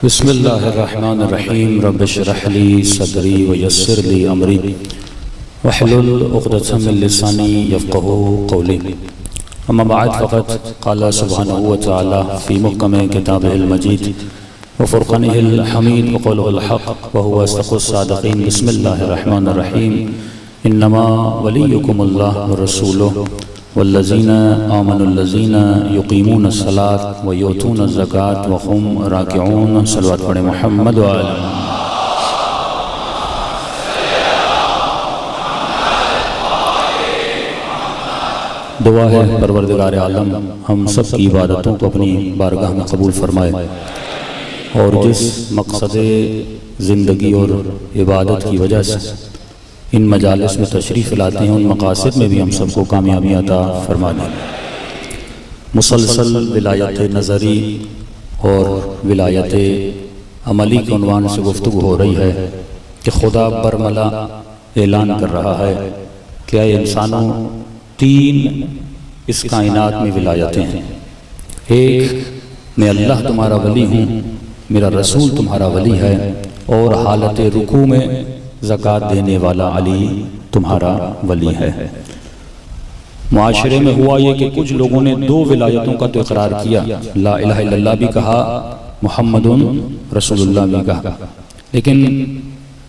बिस्मिल्लाहिर्रहमानिर्रहीम रब्बिश्रह ली सदरी वयस्सिर ली अमरी वहलुल उक़दतम मिन लिसानी यफ़क़हू क़ौली। अम्मा बअद फ़क़द क़ाला सुब्हानहू व तआला फ़ी मुहकम किताबिहिल मजीद व फ़ुरक़ानिहिल हमीद व क़ौलिहिल हक़ व हुवा असदक़ुस सादिक़ीन। बिस्मिल्लाहिर्रहमानिर्रहीम। इन्नमा वलियुकुमुल्लाहु व रसूलुहु वल्लज़ीना आमनुल्लज़ीना युक़ीमूनस्सलात व युतूनज़्ज़कात व हुम राकिऊन। सल्लल्लाहु अलैहि मुहम्मद व आलिहि। दुआ है परवरदिगार आलम हम सब की इबादतों को अपनी बारगाह में कबूल फरमाए और जिस मकसद ज़िंदगी और इबादत की वजह से इन मजालिस में तशरीफ़ लाते हैं उन मकासद में भी हम सबको कामयाबी अता फरमा दें। मुसलसल विलायत नज़री और विलायत अमली के उन्वान से गुफ्तगू हो रही है कि खुदा बरमला ऐलान कर रहा है कि ऐ इंसानों, तीन इस कायनात में विलायतें हैं। एक, मैं अल्लाह तुम्हारा वली हूँ, मेरा रसूल तुम्हारा वली है, और हालत रुकू में ज़कात देने वाला अली तुम्हारा वली है। मुआशरे में हुआ ये कि कुछ लोगों ने दो विलायतों का तो इकरार किया, ला इलाहा इल्लल्लाह भी कहा, मुहम्मदुन रसूलुल्लाह भी कहा, लेकिन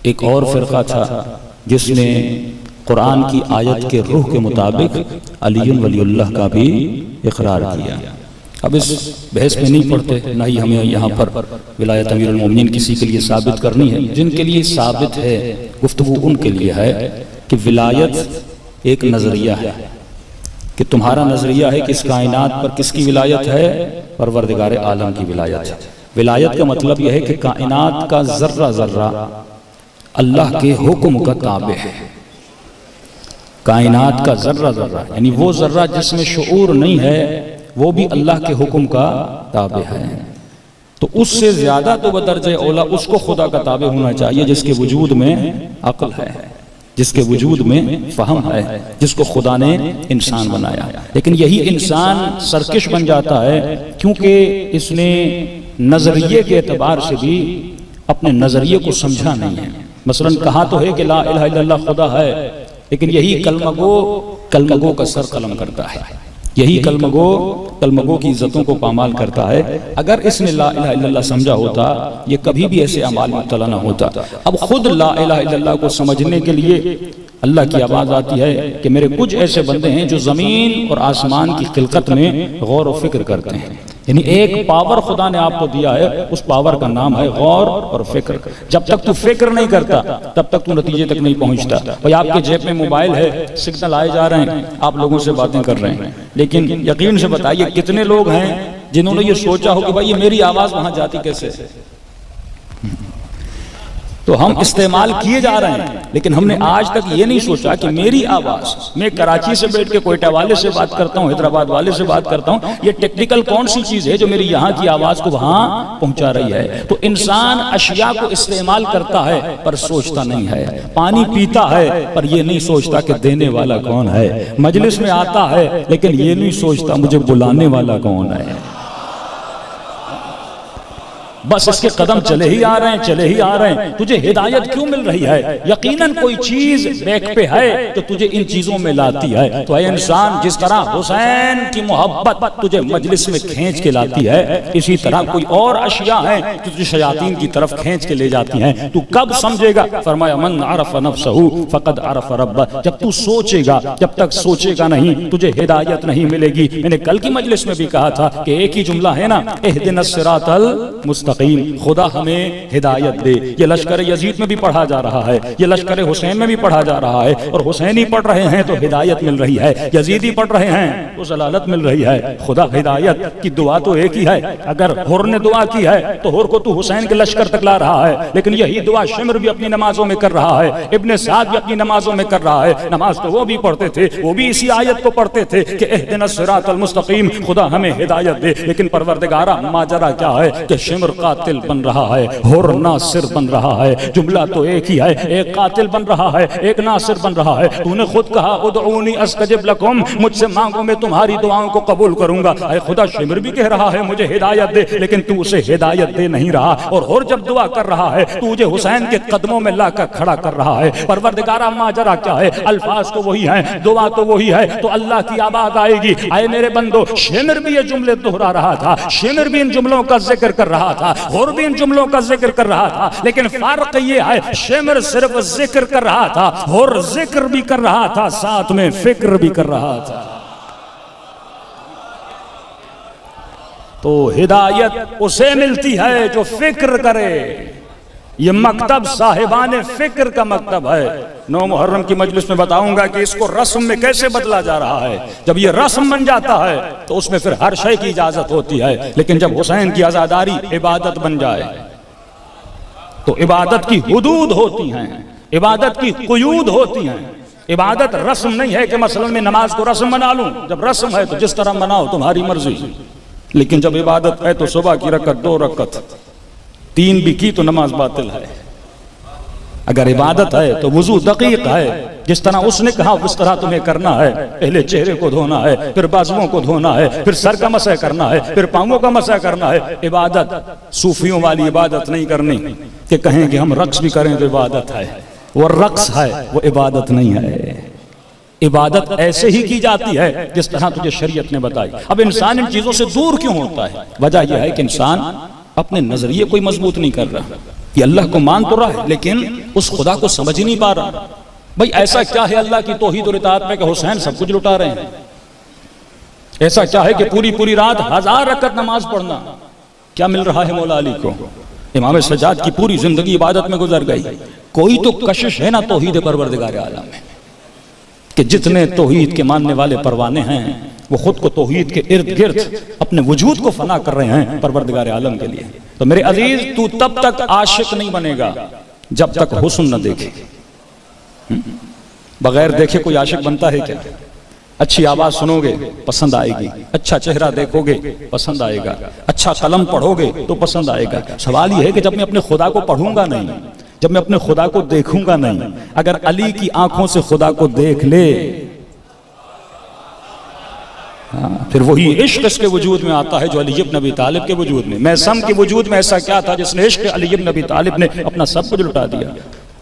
एक और फ़िरक़ा था जिसने कुरान की आयत के रूह के मुताबिक अलीयुन वलीउल्लाह का भी इकरार किया। अब इस बहस में नहीं पढ़ते, ना ही हमें यहाँ पर विलायत अमीरुल मोमिनीन किसी के लिए साबित करनी है। जिनके लिए साबित है गुफ्तगू उनके लिए है कि विलायत एक नज़रिया है, कि तुम्हारा नज़रिया है कि इस कायनात पर किसकी विलायत है? परवरदिगार आलम की विलायत है। विलायत का मतलब यह है कि कायनात का ज़र्रा ज़र्रा अल्लाह के हुक्म का ताबे है। कायनात का ज़र्रा ज़र्रा यानी वो ज़र्रा जिसमें शऊर नहीं है, वो भी अल्लाह के हुक्म का ताबे है। तो उससे ज्यादा तो बदर्जे औला उसको खुदा का ताबे होना चाहिए जिसके वजूद में अक्ल है, जिसके वजूद में फहम है, जिसको खुदा ने इंसान बनाया। लेकिन यही इंसान सरकश बन जाता है क्योंकि इसने नजरिए के एतबार से भी अपने नजरिए को समझा नहीं है। मसलन कहा तो है कि ला इलाहा इल्लल्लाह खुदा है, लेकिन यही कलमगो का सर कलम करता है, यही कलमगो की इज्जतों को पामाल करता है। अगर इसने ला इलाहा इल्लल्लाह समझा होता, ये कभी भी ऐसे अमाल में मुब्तला न होता। अब खुद ला इलाहा इल्लल्लाह को समझने के लिए अल्लाह की आवाज़ आती है कि मेरे कुछ ऐसे बंदे हैं जो ज़मीन और आसमान की खिलकत में गौर और फिक्र करते हैं। यानी एक पावर खुदा ने आपको दिया है, उस पावर का नाम है गौर और फिक्र। जब तक तू फिक्र नहीं करता तब तक तू नतीजे तक नहीं पहुंचता। भाई आपके जेब में मोबाइल है, सिग्नल आए जा रहे हैं, आप लोगों से बातें कर रहे हैं, लेकिन यकीन से बताइए कितने लोग हैं जिन्होंने ये सोचा हो कि भाई ये मेरी आवाज वहां जाती कैसे? तो हम इस्तेमाल किए जा रहे हैं, लेकिन हमने आज तक ये नहीं सोचा कि मेरी आवाज, मैं कराची से बैठ के कोयटा वाले से बात करता हूँ, हैदराबाद वाले से बात करता हूँ, ये टेक्निकल कौन सी चीज है जो मेरी यहाँ की आवाज को वहां पहुंचा रही है? तो इंसान अशिया को इस्तेमाल करता है पर सोचता नहीं है। पानी पीता है पर ये नहीं सोचता कि देने वाला कौन है। मजलिस में आता है लेकिन ये नहीं सोचता मुझे बुलाने वाला कौन है। बस इसके कदम चले ही आ रहे हैं, चले ही आ रहे हैं। तुझे हिदायत क्यों मिल रही है? यकीनन कोई चीज बैक पे है तो तुझे इन चीजों में लाती है। तो ऐ इंसान, जिस तरह हुसैन की मोहब्बत तुझे मजलिस में खींच के लाती है, इसी तरह कोई और अशिया है जो तुझे शयातीन की तरफ खींच के ले जाती हैं। तू कब समझेगा? फरमाया मन अरफ नफ्सहू फकद अरफ रब्बह। जब तू सोचेगा, जब तक सोचेगा नहीं तुझे हिदायत नहीं मिलेगी। मैंने कल की मजलिस में भी कहा था कि एक ही जुमला है ना, इहदिनस सिरातल मुस्तकीम, खुदा हमें हिदायत दे। ये लश्कर यजीद में भी पढ़ा जा रहा है, ये लश्कर हुसैन में भी पढ़ा जा रहा है, और हुसैनी पढ़ रहे हैं तो हिदायत मिल रही है, यजीदी पढ़ रहे हैं तो जलालत मिल रही है। खुदा हिदायत की दुआ तो एक ही है। अगर हुर ने दुआ की है तो हुर को तू हुसैन के लश्कर तक ला रहा है, लेकिन यही दुआ शिमर भी अपनी नमाजों में कर रहा है, इब्ने साद भी अपनी नमाजों में कर रहा है। नमाज तो वो भी पढ़ते थे, वो भी इसी आयत को पढ़ते थे कि इहदिनस सिरातल मुस्तकीम, खुदा हमें हिदायत दे। लेकिन परवरदिगारा माजरा क्या है कि शिमर कातिल बन रहा है, हुर नासिर बन रहा है। जुमला तो एक ही है, एक कातिल बन रहा है, एक नासिर बन रहा है। तूने खुद कहा उदऊनी अस्तजिब लकुम, मुझसे मांगो मैं तुम्हारी दुआओं को कबूल करूंगा। अरे खुदा शिमर भी कह रहा है मुझे हिदायत दे, लेकिन तू उसे हिदायत दे नहीं रहा। और हुर जब दुआ कर रहा है तू मुझे हुसैन के कदमों में लाकर खड़ा कर रहा है। परवरदिगारा माजरा क्या है? अल्फाज तो वही हैं, दुआ तो वही है, तो अल्लाह की आबाद आएगी। आए मेरे बंदो, शिमर भी ये जुमले दोहरा रहा था, शिमर भी इन जुमलों का जिक्र कर रहा था, हुर भी इन जुमलों का जिक्र कर रहा था, लेकिन फर्क ये है शिमर सिर्फ जिक्र कर रहा था, हुर जिक्र भी कर रहा था, साथ में फिक्र भी कर रहा था। तो हिदायत उसे मिलती है जो फिक्र करे। ये मकतब साहिबाने फिक्र का मकतब है। 9 मुहर्रम की मजलिस में बताऊंगा कि इसको रस्म में कैसे बदला जा रहा है। जब ये रस्म बन जाता है तो उसमें फिर हर शय की इजाजत होती है, लेकिन जब हुसैन की आजादारी इबादत बन जाए तो इबादत की हुदूद होती हैं, इबादत की कुयूद होती हैं। इबादत रस्म नहीं है कि मसलन में नमाज को रस्म बना लूं। जब रस्म है तो जिस तरह बनाओ तुम्हारी मर्जी, लेकिन जब इबादत है तो सुबह की रकत 2 रकत 3 भी की तो नमाज बातिल है। अगर इबादत है तो वुजू दकीक है, जिस तरह उसने कहा उस तरह तुम्हें करना है। पहले चेहरे को धोना है, फिर बाजुओं को धोना है, फिर सर का मसह करना है, फिर पांवों का मसह करना है। इबादत सूफियों वाली इबादत नहीं करनी कि कहें कि हम रक्स भी करें तो इबादत है। वो रक्स है, वो इबादत नहीं है। इबादत ऐसे ही की जाती है जिस तरह तुझे शरीयत ने बताई। अब इंसान इन चीजों से दूर क्यों होता है? वजह यह है कि इंसान अपने नजरिए कोई मजबूत नहीं कर रहा। ये अल्लाह को मान तो रहा है लेकिन उस खुदा को समझ ही नहीं पा रहा। भाई ऐसा क्या है अल्लाह की तौहीद और इताअत में कि हुसैन सब कुछ लुटा रहे हैं? ऐसा क्या है कि पूरी पूरी रात 1000 रकत नमाज पढ़ना क्या मिल रहा है मौला अली को? इमाम सज्जाद की पूरी जिंदगी इबादत में गुजर गई। कोई तो कशिश है ना तौहीद परवरदिगार आलम में, कि जितने तौहीद के मानने वाले परवाने हैं वो खुद को तौहीद के इर्द गिर्द अपने वजूद को फना कर रहे हैं परवरदिगार आलम के लिए। तो मेरे अजीज, तू तब तक आशिक नहीं बनेगा जब तक हुस्न न देखे। बगैर देखे कोई आशिक बनता है क्या? अच्छी आवाज सुनोगे पसंद आएगी, अच्छा चेहरा देखोगे पसंद आएगा, अच्छा कलम पढ़ोगे तो पसंद आएगा। सवाल यह है कि जब मैं अपने खुदा को पढ़ूंगा नहीं, जब मैं अपने खुदा को देखूंगा नहीं, अगर अली की आंखों से खुदा को देख ले, फिर वही इश्क इसके वजूद में आता है जो अली इब्न अबी तालिब के वजूद में। मैसम के वजूद में ऐसा क्या था जिसने इश्क अली इब्न अबी तालिब ने अपना सब कुछ लुटा दिया?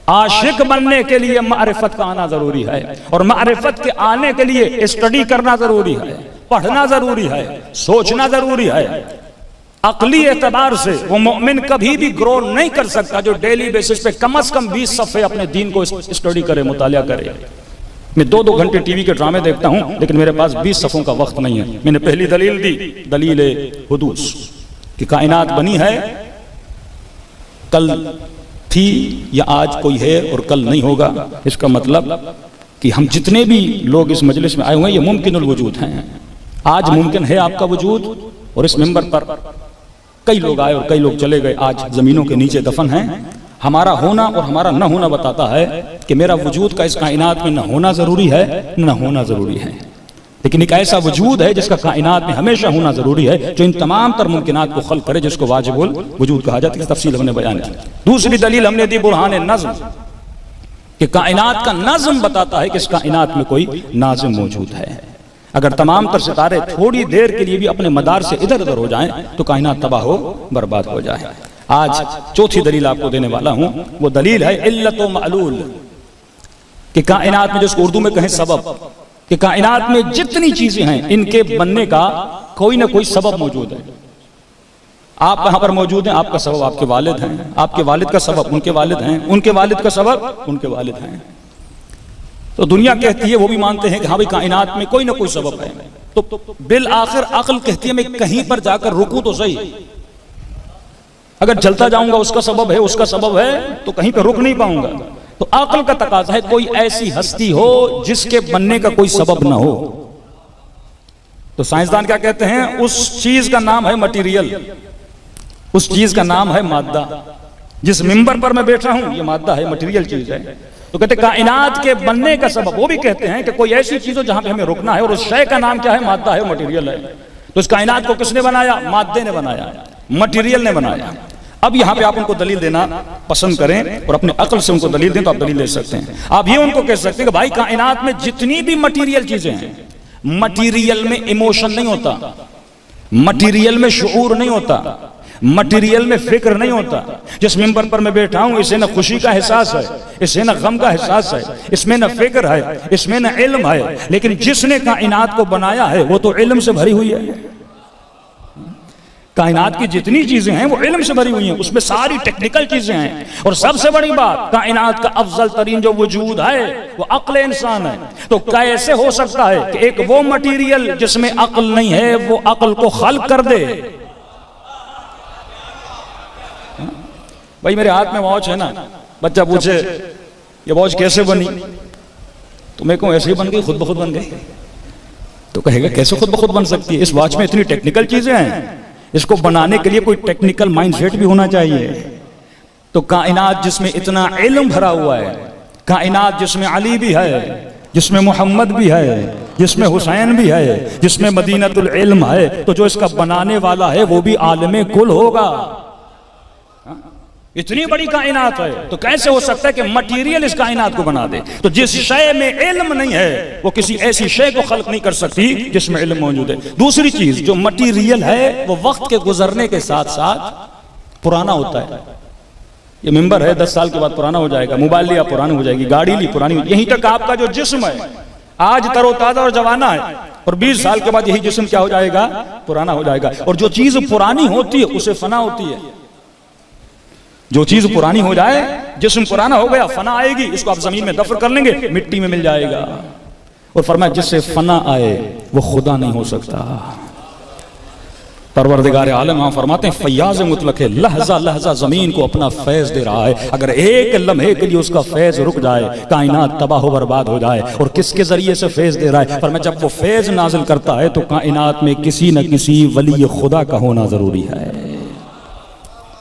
आशिक बनने के लिए मारिफत का आना जरूरी है, और मारिफत के आने के लिए स्टडी करना जरूरी है, पढ़ना जरूरी है, सोचना जरूरी है। अकली एतबार से वो मोमिन कभी भी ग्रो नहीं कर सकता जो डेली बेसिस पे कम से कम 20 सफ़े अपने दीन को स्टडी करे, मुतालिया करे। मैं 2-2 घंटे टीवी के ड्रामे देखता हूं, लेकिन मेरे पास 20 सफ़ों का वक्त नहीं है। मैंने पहली दलील दी, दलील हुदूस कि कायनात बनी है, कल थी या आज कोई है और कल नहीं होगा। इसका मतलब कि हम जितने भी लोग इस मजलिस में आए हुए हैं ये मुमकिनुल वजूद हैं। आज मुमकिन है आपका वजूद, और इस मिंबर पर कई लोग आए और कई लोग चले गए, आज जमीनों के नीचे दफन हैं। हमारा होना और हमारा न होना बताता है कि मेरा वजूद का इस कायनात में न होना जरूरी है न होना जरूरी है, लेकिन एक ऐसा वजूद है जिसका कायनात में हमेशा होना जरूरी है, जो इन तमाम तर मुमकिनात को खल्क करे, जिसको वाजिबुल वजूद कहा जाता है। तफसील हमने बयान की। दूसरी दलील हमने दी बुरहान नज़्म, कि कायनात का नज़्म बताता है कि इस कायनात में कोई नाज़िम मौजूद है। अगर तमाम तर सितारे थोड़ी देर के लिए भी अपने मदार से इधर उधर हो जाएं तो कायनात तबाह हो बर्बाद हो जाए। आज चौथी दलील आपको देने वाला हूं, वो दलील है इल्लत व मालूल, कि कायनात में, जिसको उर्दू में कहें सबब, कि कायनात में जितनी चीजें हैं इनके बनने का कोई ना कोई सबब मौजूद है। आप कहां पर मौजूद हैं? आपका सबब आपके वालिद हैं, आपके वालिद का सबब उनके वालिद हैं, उनके वालिद का सबब उनके वालिद हैं। तो दुनिया कहती है, वो भी मानते हैं कि हाँ भाई कायनात में कोई ना कोई सबब है। तो बिल आखिर अक्ल कहती है मैं कहीं पर जाकर रुकूं तो सही, अगर चलता जाऊंगा उसका सबब है, उसका सबब है, तो कहीं पर रुक नहीं पाऊंगा। तो अक्ल का तकाजा है कोई ऐसी हस्ती हो जिसके बनने का कोई सबब ना हो। तो साइंसदान क्या कहते हैं? उस चीज का नाम है मटीरियल, उस चीज का नाम है मादा। जिस मिंबर पर मैं बैठा हूं ये मादा है, मटीरियल चीज है। तो कहते कायनात के बनने का सबब, वो भी कहते हैं कि कोई ऐसी चीज हो जहां पे हमें रुकना है, और उस शय का नाम क्या है? मादा है, मटीरियल है। तो इस कायनात को किसने बनाया? मादे ने बनाया, मटीरियल ने बनाया। अब यहाँ पे आप उनको दलील देना पसंद करें और अपने अक्ल से उनको दलील दें तो आप दलील दे सकते हैं। आप ये उनको कह सकते हैं कि भाई कायनात में जितनी भी मटीरियल चीजें हैं, मटीरियल में इमोशन नहीं होता, मटीरियल में शऊर नहीं होता, मटीरियल में फिक्र नहीं होता। जिस मिंबर पर मैं बैठा हूं इसे ना खुशी का एहसास है, इसे ना गम का एहसास है, इसमें ना फिक्र है, इसमें ना इल्म है, लेकिन जिसने कायनात को बनाया है वो तो इल्म से भरी हुई है। कायनात की जितनी चीजें हैं वो इल्म से भरी हुई हैं, उसमें सारी टेक्निकल चीजें हैं। और सबसे बड़ी बात, कायनात का अफजल तरीन जो वजूद है वो अक्ल इंसान है। तो कैसे हो सकता है कि एक वो मटीरियल जिसमें अक्ल नहीं है वो अक्ल को खल्क कर दे? भाई मेरे हाथ में वॉच है ना, बच्चा पूछे ये वॉच कैसे बनी, तो मैं कहूं ऐसे ही बन गई, खुद ब खुद बन गई। तो कहेगा कैसे खुद ब खुद बन सकती है? इस वॉच में इतनी टेक्निकल चीजें हैं, इसको बनाने के लिए कोई टेक्निकल माइंडसेट भी होना चाहिए। तो कायनात जिसमें इतना इल्म भरा हुआ है, कायनात जिसमें अली भी है, जिसमें मोहम्मद भी है, जिसमें हुसैन भी है, जिसमें मदीनतुल इल्म है, तो जो इसका बनाने वाला है वो भी आलिम कुल होगा। इतनी बड़ी कायनात है, तो कैसे हो सकता है कि मटीरियल इस कायनात को बना दे? तो जिस शय में इल्म नहीं है वो किसी ऐसी शय को खल्क नहीं कर सकती जिसमें इल्म मौजूद है। दूसरी चीज, जो मटीरियल है वो वक्त के गुजरने के साथ साथ पुराना होता है। ये मिंबर है 10 साल के बाद पुराना हो जाएगा, मोबाइल लिया पुरानी हो जाएगी, गाड़ी ली पुरानी हो, यहीं तक आपका जो जिस्म है आज तरोताजा और जवाना है, और 20 साल के बाद यही जिस्म क्या हो जाएगा? पुराना हो जाएगा। और जो चीज पुरानी होती है उसे फना होती है। जो चीज पुरानी हो जाए, जिस्म पुराना हो गया, फना आएगी, इसको आप जमीन में दफन कर लेंगे, मिट्टी में मिल जाएगा। और फरमाया जिससे फना आए वो खुदा नहीं हो सकता। परवरदिगार आलम हम फरमाते हैं फैयाज मुतलक है, लहजा लहजा जमीन को अपना फैज दे रहा है। अगर एक लम्हे के लिए उसका फैज रुक जाए, कायनात तबाह हो बर्बाद हो जाए। और किसके जरिए से फैज दे रहा है? फरमाया जब वो फैज नाजिल करता है तो कायनात में किसी न किसी वली खुदा का होना जरूरी है।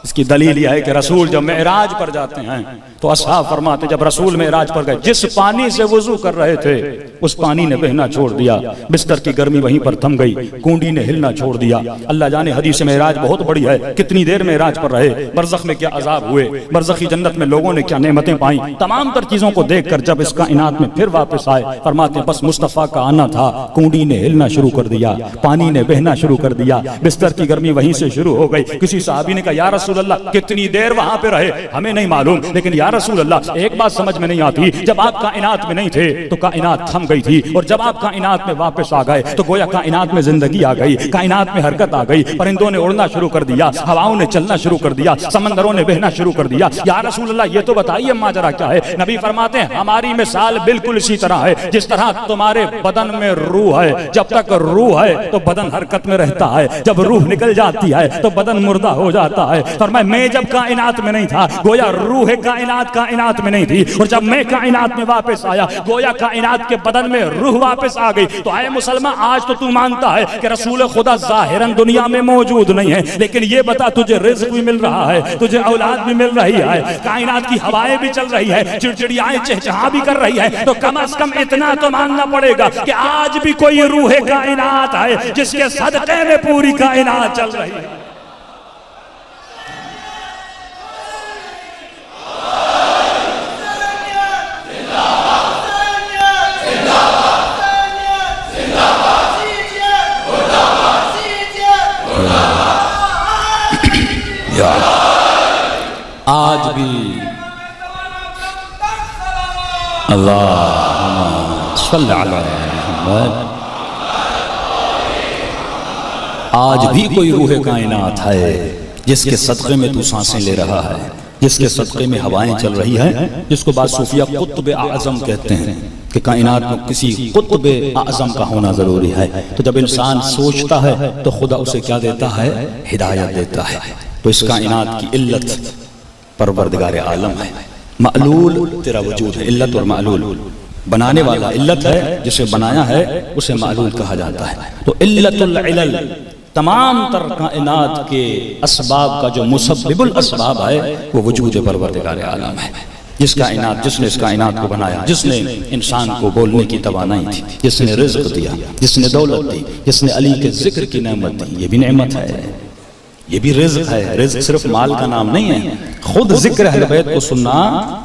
इसकी दलील यह है कि रसूल जब मेराज पर जाते हैं तो असहाब फरमाते जब रसूल मेराज पर गए, जिस पानी से वुजू कर रहे थे उस पानी ने बहना छोड़ दिया, बिस्तर की गर्मी वहीं पर थम गई, कूंडी ने हिलना छोड़ दिया। अल्लाह जाने हदीस मेराज बहुत बड़ी है, कितनी देर मेराज पर रहे, बरज़ख में क्या अजाब हुए, बरज़खी जन्नत में लोगों ने क्या नेमतें पाई, तमाम तर चीजों को देखकर जब इस कायनात में फिर वापस आए, फरमाते बस मुस्तफ़ा का आना था, कूंडी ने हिलना शुरू कर दिया, पानी ने बहना शुरू कर दिया, बिस्तर की गर्मी वहीं से शुरू हो गई। किसी साहबी ने कहा या रसूल अल्लाह कितनी देर वहां पे रहे हमें नहीं मालूम, लेकिन या रसूल अल्लाह एक बात समझ में नहीं आती, जब आप कायनात में नहीं थे तो कायनात थम गई थी, और जब आप कायनात में वापस आ गए तो गोया कायनात में जिंदगी आ गई, कायनात में हरकत आ गई, परिंदों ने उड़ना शुरू कर दिया, हवाओं ने चलना शुरू कर दिया, समंदरों ने बहना शुरू कर दिया। या रसूल अल्लाह ये तो बताइए माजरा क्या है? नबी फरमाते हैं हमारी मिसाल बिल्कुल इसी तरह है जिस तरह तुम्हारे बदन में रूह है, जब तक रूह है तो बदन हरकत में रहता है, जब रूह निकल जाती है तो बदन मुर्दा हो जाता है। फरमाया मैं जब कायनात में नहीं था गोया रूह कायनात कायनात में नहीं थी, और जब मैं कायनात में वापस आया गोया कायनात के बदन में रूह वापस आ गई। तो आए मुसलमान, आज तो तू मानता है कि रसूल खुदा जाहिरन दुनिया में मौजूद नहीं है, लेकिन ये बता तुझे रिज़्क़ भी मिल रहा है, तुझे औलाद भी मिल रही है, कायनात की हवाएं भी चल रही है, चिड़चिड़ियाएं चहचहा भी कर रही है, तो कम से कम इतना तो मानना पड़ेगा कि आज भी कोई रूह कायनात है जिसके सदक़े में पूरी कायनात चल रही है। आज भी अल्लाह सल्लल्लाहु अलैहि वसल्लम, आज भी कोई रूह कायनात है जिसके सदक़े में तू सांसें ले रहा है, जिसके सदक़े में हवाएं चल रही है, जिसको बाद सूफिया कुतुब आज़म कहते हैं कि कायनात में किसी कुतुब आज़म का होना जरूरी है। तो जब इंसान सोचता है तो खुदा उसे क्या देता है? हिदायत देता है। तो इस कायनात की इल्लत परवरदिगार आलम है, मालूल तेरा वजूद है, इल्लत और मालूल। बनाने वाला इल्लत है, जिसे बनाया है उसे मालूल कहा जाता है। तो इल्लतुल इलल, तमाम तर कायनात के असबाब का जो मुसब्बिबुल असबाब है वो वजूद परवरदिगार आलम है। जिस कायनात, जिसने इस कायनात को बनाया, जिसने इंसान को बोलने की तवानाई थी, जिसने रिज़्क़ दिया, जिसने दौलत दी, जिसने अली के जिक्र की नेमत दी, ये भी नेमत है। ये भी रिज़्क़ है। रिज़्क़ सिर्फ माल का नाम नहीं है, खुद जिक्र अहले बैत को सुनना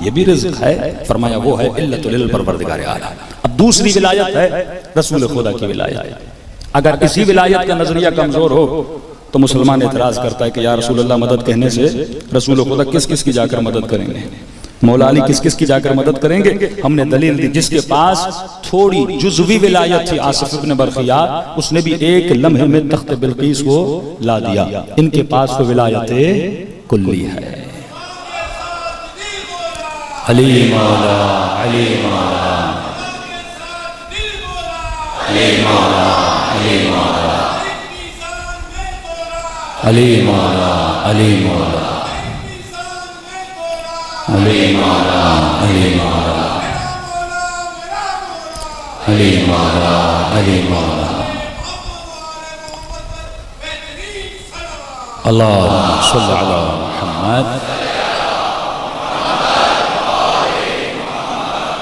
ये भी रिज़्क़ है। फरमाया वो है इल्लतुल परवरदिगार आलम। अब दूसरी विलायत है रसूल खुदा की विलायत। अगर इसी विलायत का नजरिया कमजोर हो तो मुसलमान एतराज करता है कि या रसूल अल्लाह मदद कहने से रसूल खुदा किस किस की जाकर मदद करेंगे, मौला अली किस किस की जाकर मदद करेंगे। हमने दलील दी, जिसके पास थोड़ी जुज़वी विलायत थी आसिफ इब्न बरखिया, उसने भी एक लम्हे में तख्त बिल्कीस को ला दिया। इनके पास तो विलायत कुल्ली है। अली मौला, अली मौला, अली मौला, अली मौला, अली मौला, अली मौला, अली मौला, अली मौला, अली मौला, अली मौला। अल्लाहुम्मा सल्लि अला मुहम्मद।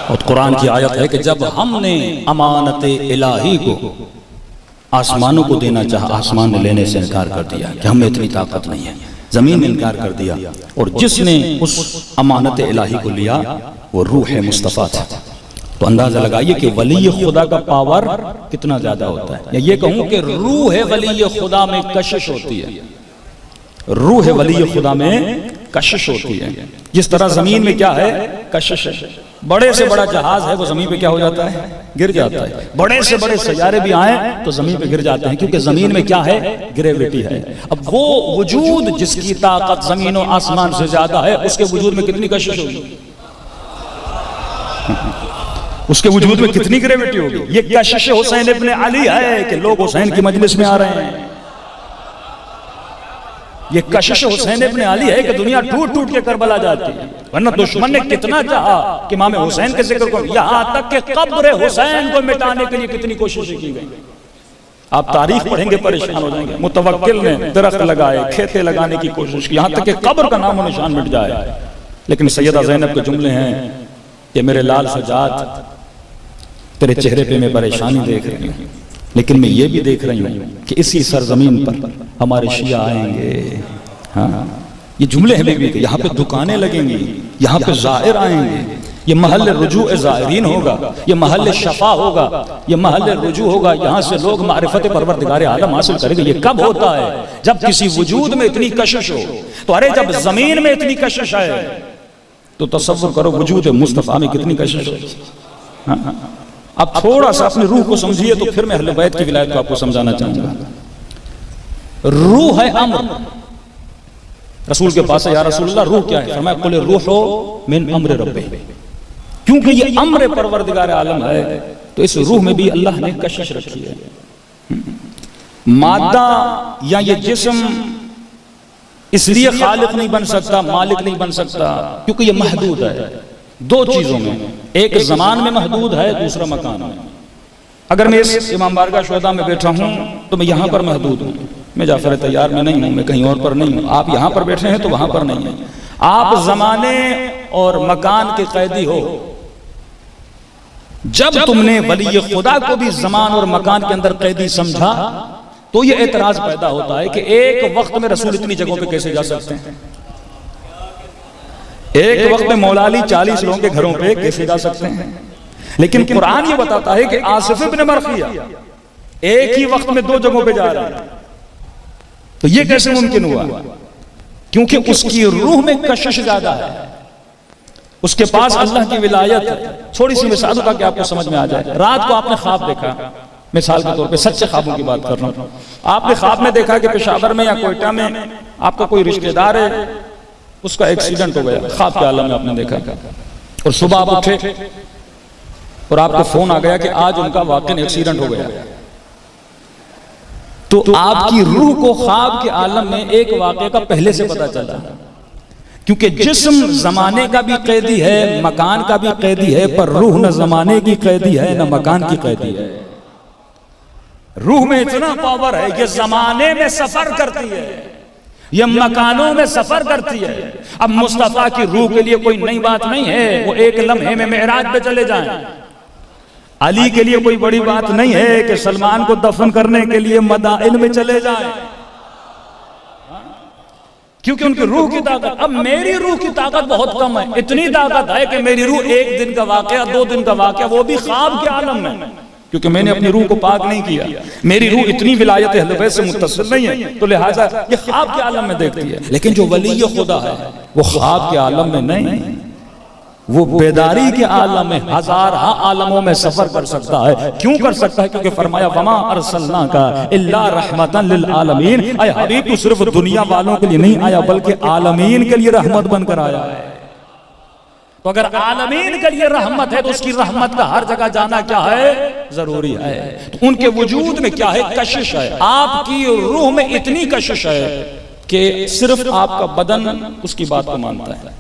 और कुरान की आयत है कि जब हमने अमानत इलाही को आसमानों को देना चाहा, आसमान ने लेने से इनकार कर दिया कि हमें इतनी ताकत नहीं है। जमीन ने इनकार कर दिया। और जिसने उस अमानत इलाही को लिया वो रूह मुस्तफ़ा था। तो अंदाजा लगाइए कि वली खुदा का पावर कितना ज्यादा होता है। या ये कहूं कि रूह वली खुदा में कशिश होती है, रूह वली खुदा में कशिश होती है। जिस तरह जमीन में क्या है, कशिश है। बड़े से बड़ा जहाज है वो जमीन पे क्या हो जाता है, गिर जाता है। बड़े से बड़े सैयारे भी आए तो जमीन पे गिर जाते हैं, क्योंकि जमीन में क्या है, ग्रेविटी है। अब वो वजूद जिसकी ताकत जमीन और आसमान से ज्यादा है, उसके वजूद में कितनी कशिश होगी, उसके वजूद में कितनी ग्रेविटी होगी। ये कशिश हुसैन इब्न अली है कि लोग हुसैन की मजलिस में आ रहे हैं। ये कशिश हुसैन इब्न अली है कि दुनिया टूट टूट के करबला जाती है। वरना दुश्मन ने कितना चाहा कि इमाम हुसैन के जिक्र को, यहां तक कि कब्र हुसैन को मिटाने के लिए कितनी कोशिशें की गई। आप तारीख पढ़ेंगे परेशान हो जाएंगे। मुतवक्किल ने दरख्त लगाए, खेते लगाने की कोशिश की, यहां तक कि कब्र का नाम निशान मिट जाए। लेकिन सैयदा ज़ैनब के जुमले हैं कि मेरे लाल सजाद, तेरे चेहरे पे मैं परेशानी देख रही हूँ, लेकिन मैं ये भी देख रही हूँ कि इसी सरजमीन पर हमारे शिया आएंगे। हाँ, ये जुमले हैं बीबी के। यहाँ पे दुकानें लगेंगी, यहाँ पे ज़ाहिर आएंगे, ये महल रुजू ज़ाहिरीन होगा, ये महल शफा होगा, ये महल रुजू होगा। यहाँ से लोग मारिफत परवरदिगार आलम हासिल करेंगे। ये कब होता है, जब किसी वजूद में इतनी कशिश हो। तो अरे जब जमीन में इतनी कशिश है तो तसव्वुर करो वजूद मुस्तफ़ा में कितनी कशिश हो। अब थोड़ा सा अपनी रूह को समझिए तो फिर मैं अहले बैत की विलायत को आपको समझाना चाहूंगा। रूह है अम्र। रसूल के पास है, या रसूलल्लाह रूह क्या है? फरमाया कुल रूह मिन अम्र रब्बी। क्योंकि ये अम्र परवरदिगार आलम है तो इस रूह में भी अल्लाह ने कशिश रखी है। मादा या ये जिस्म इसलिए खालिक नहीं बन सकता, मालिक नहीं बन सकता, क्योंकि ये महदूद है दो चीजों में। एक जमान में महदूद है, दूसरा मकान में। अगर मैं इस इमाम बारगाह शुहदा में बैठा हूं तो मैं यहां पर महदूद हूं, मैं जाफर तैयार में नहीं हूं, मैं कहीं और पर नहीं हूं। आप यहां पर बैठे हैं तो वहां पर नहीं है। आप जमाने और मकान के कैदी हो। जब तुमने वली खुदा को भी जमान और मकान के अंदर कैदी समझा तो यह एतराज पैदा होता है कि एक वक्त में रसूल इतनी जगहों पे कैसे जा सकते हैं, एक वक्त में मौला अली 40 लोगों के घरों पे कैसे जा सकते हैं। लेकिन कुरान ये बताता है कि आसिफ इब्न बरखिया एक ही वक्त में 2 जगहों पे जा रहा है। तो ये कैसे मुमकिन हुआ? क्योंकि उसकी रूह में कशिश ज्यादा है, उसके पास अल्लाह की विलायत है। थोड़ी सी मिसाल ताकि आपको समझ में आ जाए। रात को आपने ख्वाब देखा, मिसाल के तौर पे सच्चे ख्वाबों की बात कर रहा हूं। आपने ख्वाब में देखा कि पेशावर में या कोयटा में आपका कोई रिश्तेदार है, उसका एक्सीडेंट हो गया। ख्वाब के आलम में आपने देखा। और सुबह आप उठे और आपको फोन आ गया कि आज उनका वाकई एक्सीडेंट हो गया। तो आपकी रूह को ख्वाब के आलम में एक वाकये का पहले से पता चला, क्योंकि जिस्म जमाने का भी कैदी है, मकान का भी कैदी है, पर रूह न जमाने की कैदी है न मकान की कैदी है। रूह में इतना पावर है, ये जमाने में सफर करती है, ये मकानों में सफर करती है। अब मुस्तफा की रूह के लिए कोई नई बात नहीं है, वो एक लम्हे में मेराज पे चले जाएं। अली के लिए कोई बड़ी बात नहीं है कि सलमान को दफन करने के लिए मदाइन में चले जाएं। क्योंकि उनकी रूह की ताकत। अब मेरी रूह की ताकत बहुत कम है, इतनी ताकत है कि मेरी रूह 1 दिन का वाकया, 2 दिन का वाकया, वो भी ख्वाब के आलम में, क्योंकि मैंने अपनी रूह को पाक नहीं किया। मेरी रूह इतनी विलायत अहले बैत से मुत्तसिल नहीं है, तो लिहाजा ये ख्वाब के आलम में देखती है। लेकिन जो वली खुदा है वो ख्वाब के आलम में नहीं, वो बेदारी के आलम में, हजार आलमों में सफर कर सकता है। क्यों कर सकता है? क्योंकि फरमाया वमा अरसलनाका इल्ला रहमतन लिल आलमीन। ऐ हबीब, तू सिर्फ दुनिया वालों के लिए नहीं आया बल्कि आलमीन के लिए रहमत बनकर आया है। तो अगर आलमीन के लिए रहमत है तो उसकी रहमत का हर जगह जाना क्या है? जरूरी है। तो उनके वजूद में क्या है? कशिश है। आपकी रूह में इतनी कशिश है कि सिर्फ आपका बदन उसकी बात को मानता है।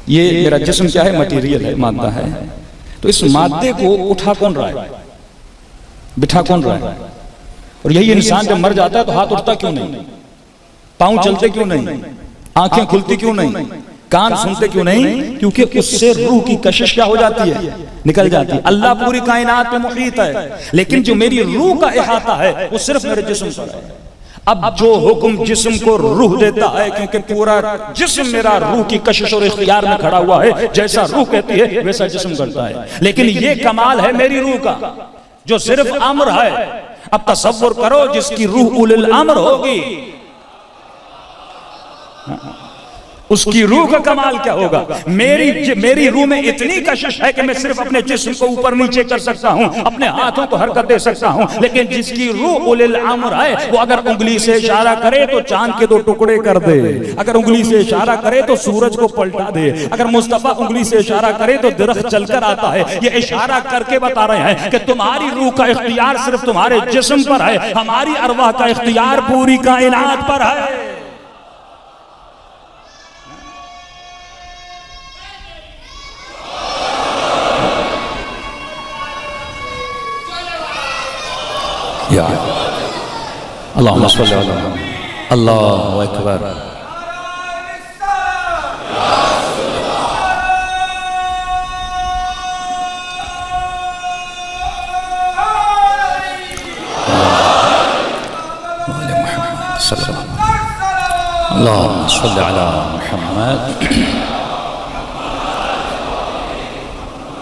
ये मेरा जिस्म क्या है? मटीरियल है, मानता है। तो इस मादे को उठा कौन रहा है? बिठा कौन रहा है? और यही इंसान जब मर जाता है तो हाथ उठता क्यों नहीं? पांव चलते क्यों नहीं? आंखें खुलती क्यों नहीं? कान सुनते क्यों नहीं? क्योंकि उससे रूह की कशिश क्या हो जाती है? निकल जाती है। अल्लाह पूरी कायनात में मुहीत है, लेकिन जो मेरी रूह का इहाता है वो सिर्फ मेरे जिस्म पर है। अब जो हुक्म जिस्म को रूह देता है, क्योंकि पूरा जिस्म मेरा रूह की कशिश और इख्तियार में खड़ा हुआ है, जैसा रूह कहती है वैसा जिस्म करता है। लेकिन ये कमाल है मेरी रूह का जो सिर्फ अम्र है। अब तसव्वुर करो जिसकी रूह उलिल अम्र होगी, उसकी रूह का कमाल क्या होगा? मेरी रूह में इतनी कशिश है कि मैं सिर्फ अपने जिस्म को ऊपर नीचे कर सकता हूं, अपने हाथों को हरकत दे सकता हूं। लेकिन जिसकी रूह उलिल अम्र है वो अगर उंगली से इशारा करे तो चांद के 2 टुकड़े कर दे, अगर उंगली से इशारा करे तो सूरज को पलटा दे, अगर मुस्तफा उंगली से इशारा करे तो दरख्त चलकर आता है। ये इशारा करके बता रहे हैं कि तुम्हारी रूह का इख्तियार सिर्फ तुम्हारे जिस्म पर है, हमारी अरवाह का इख्तियार पूरी कायनात पर है। अल्लाहुम्मा सल्ली अला अल्लाहु अकबर। अल्लाहुम्मा सल्ली अला मुहम्मद।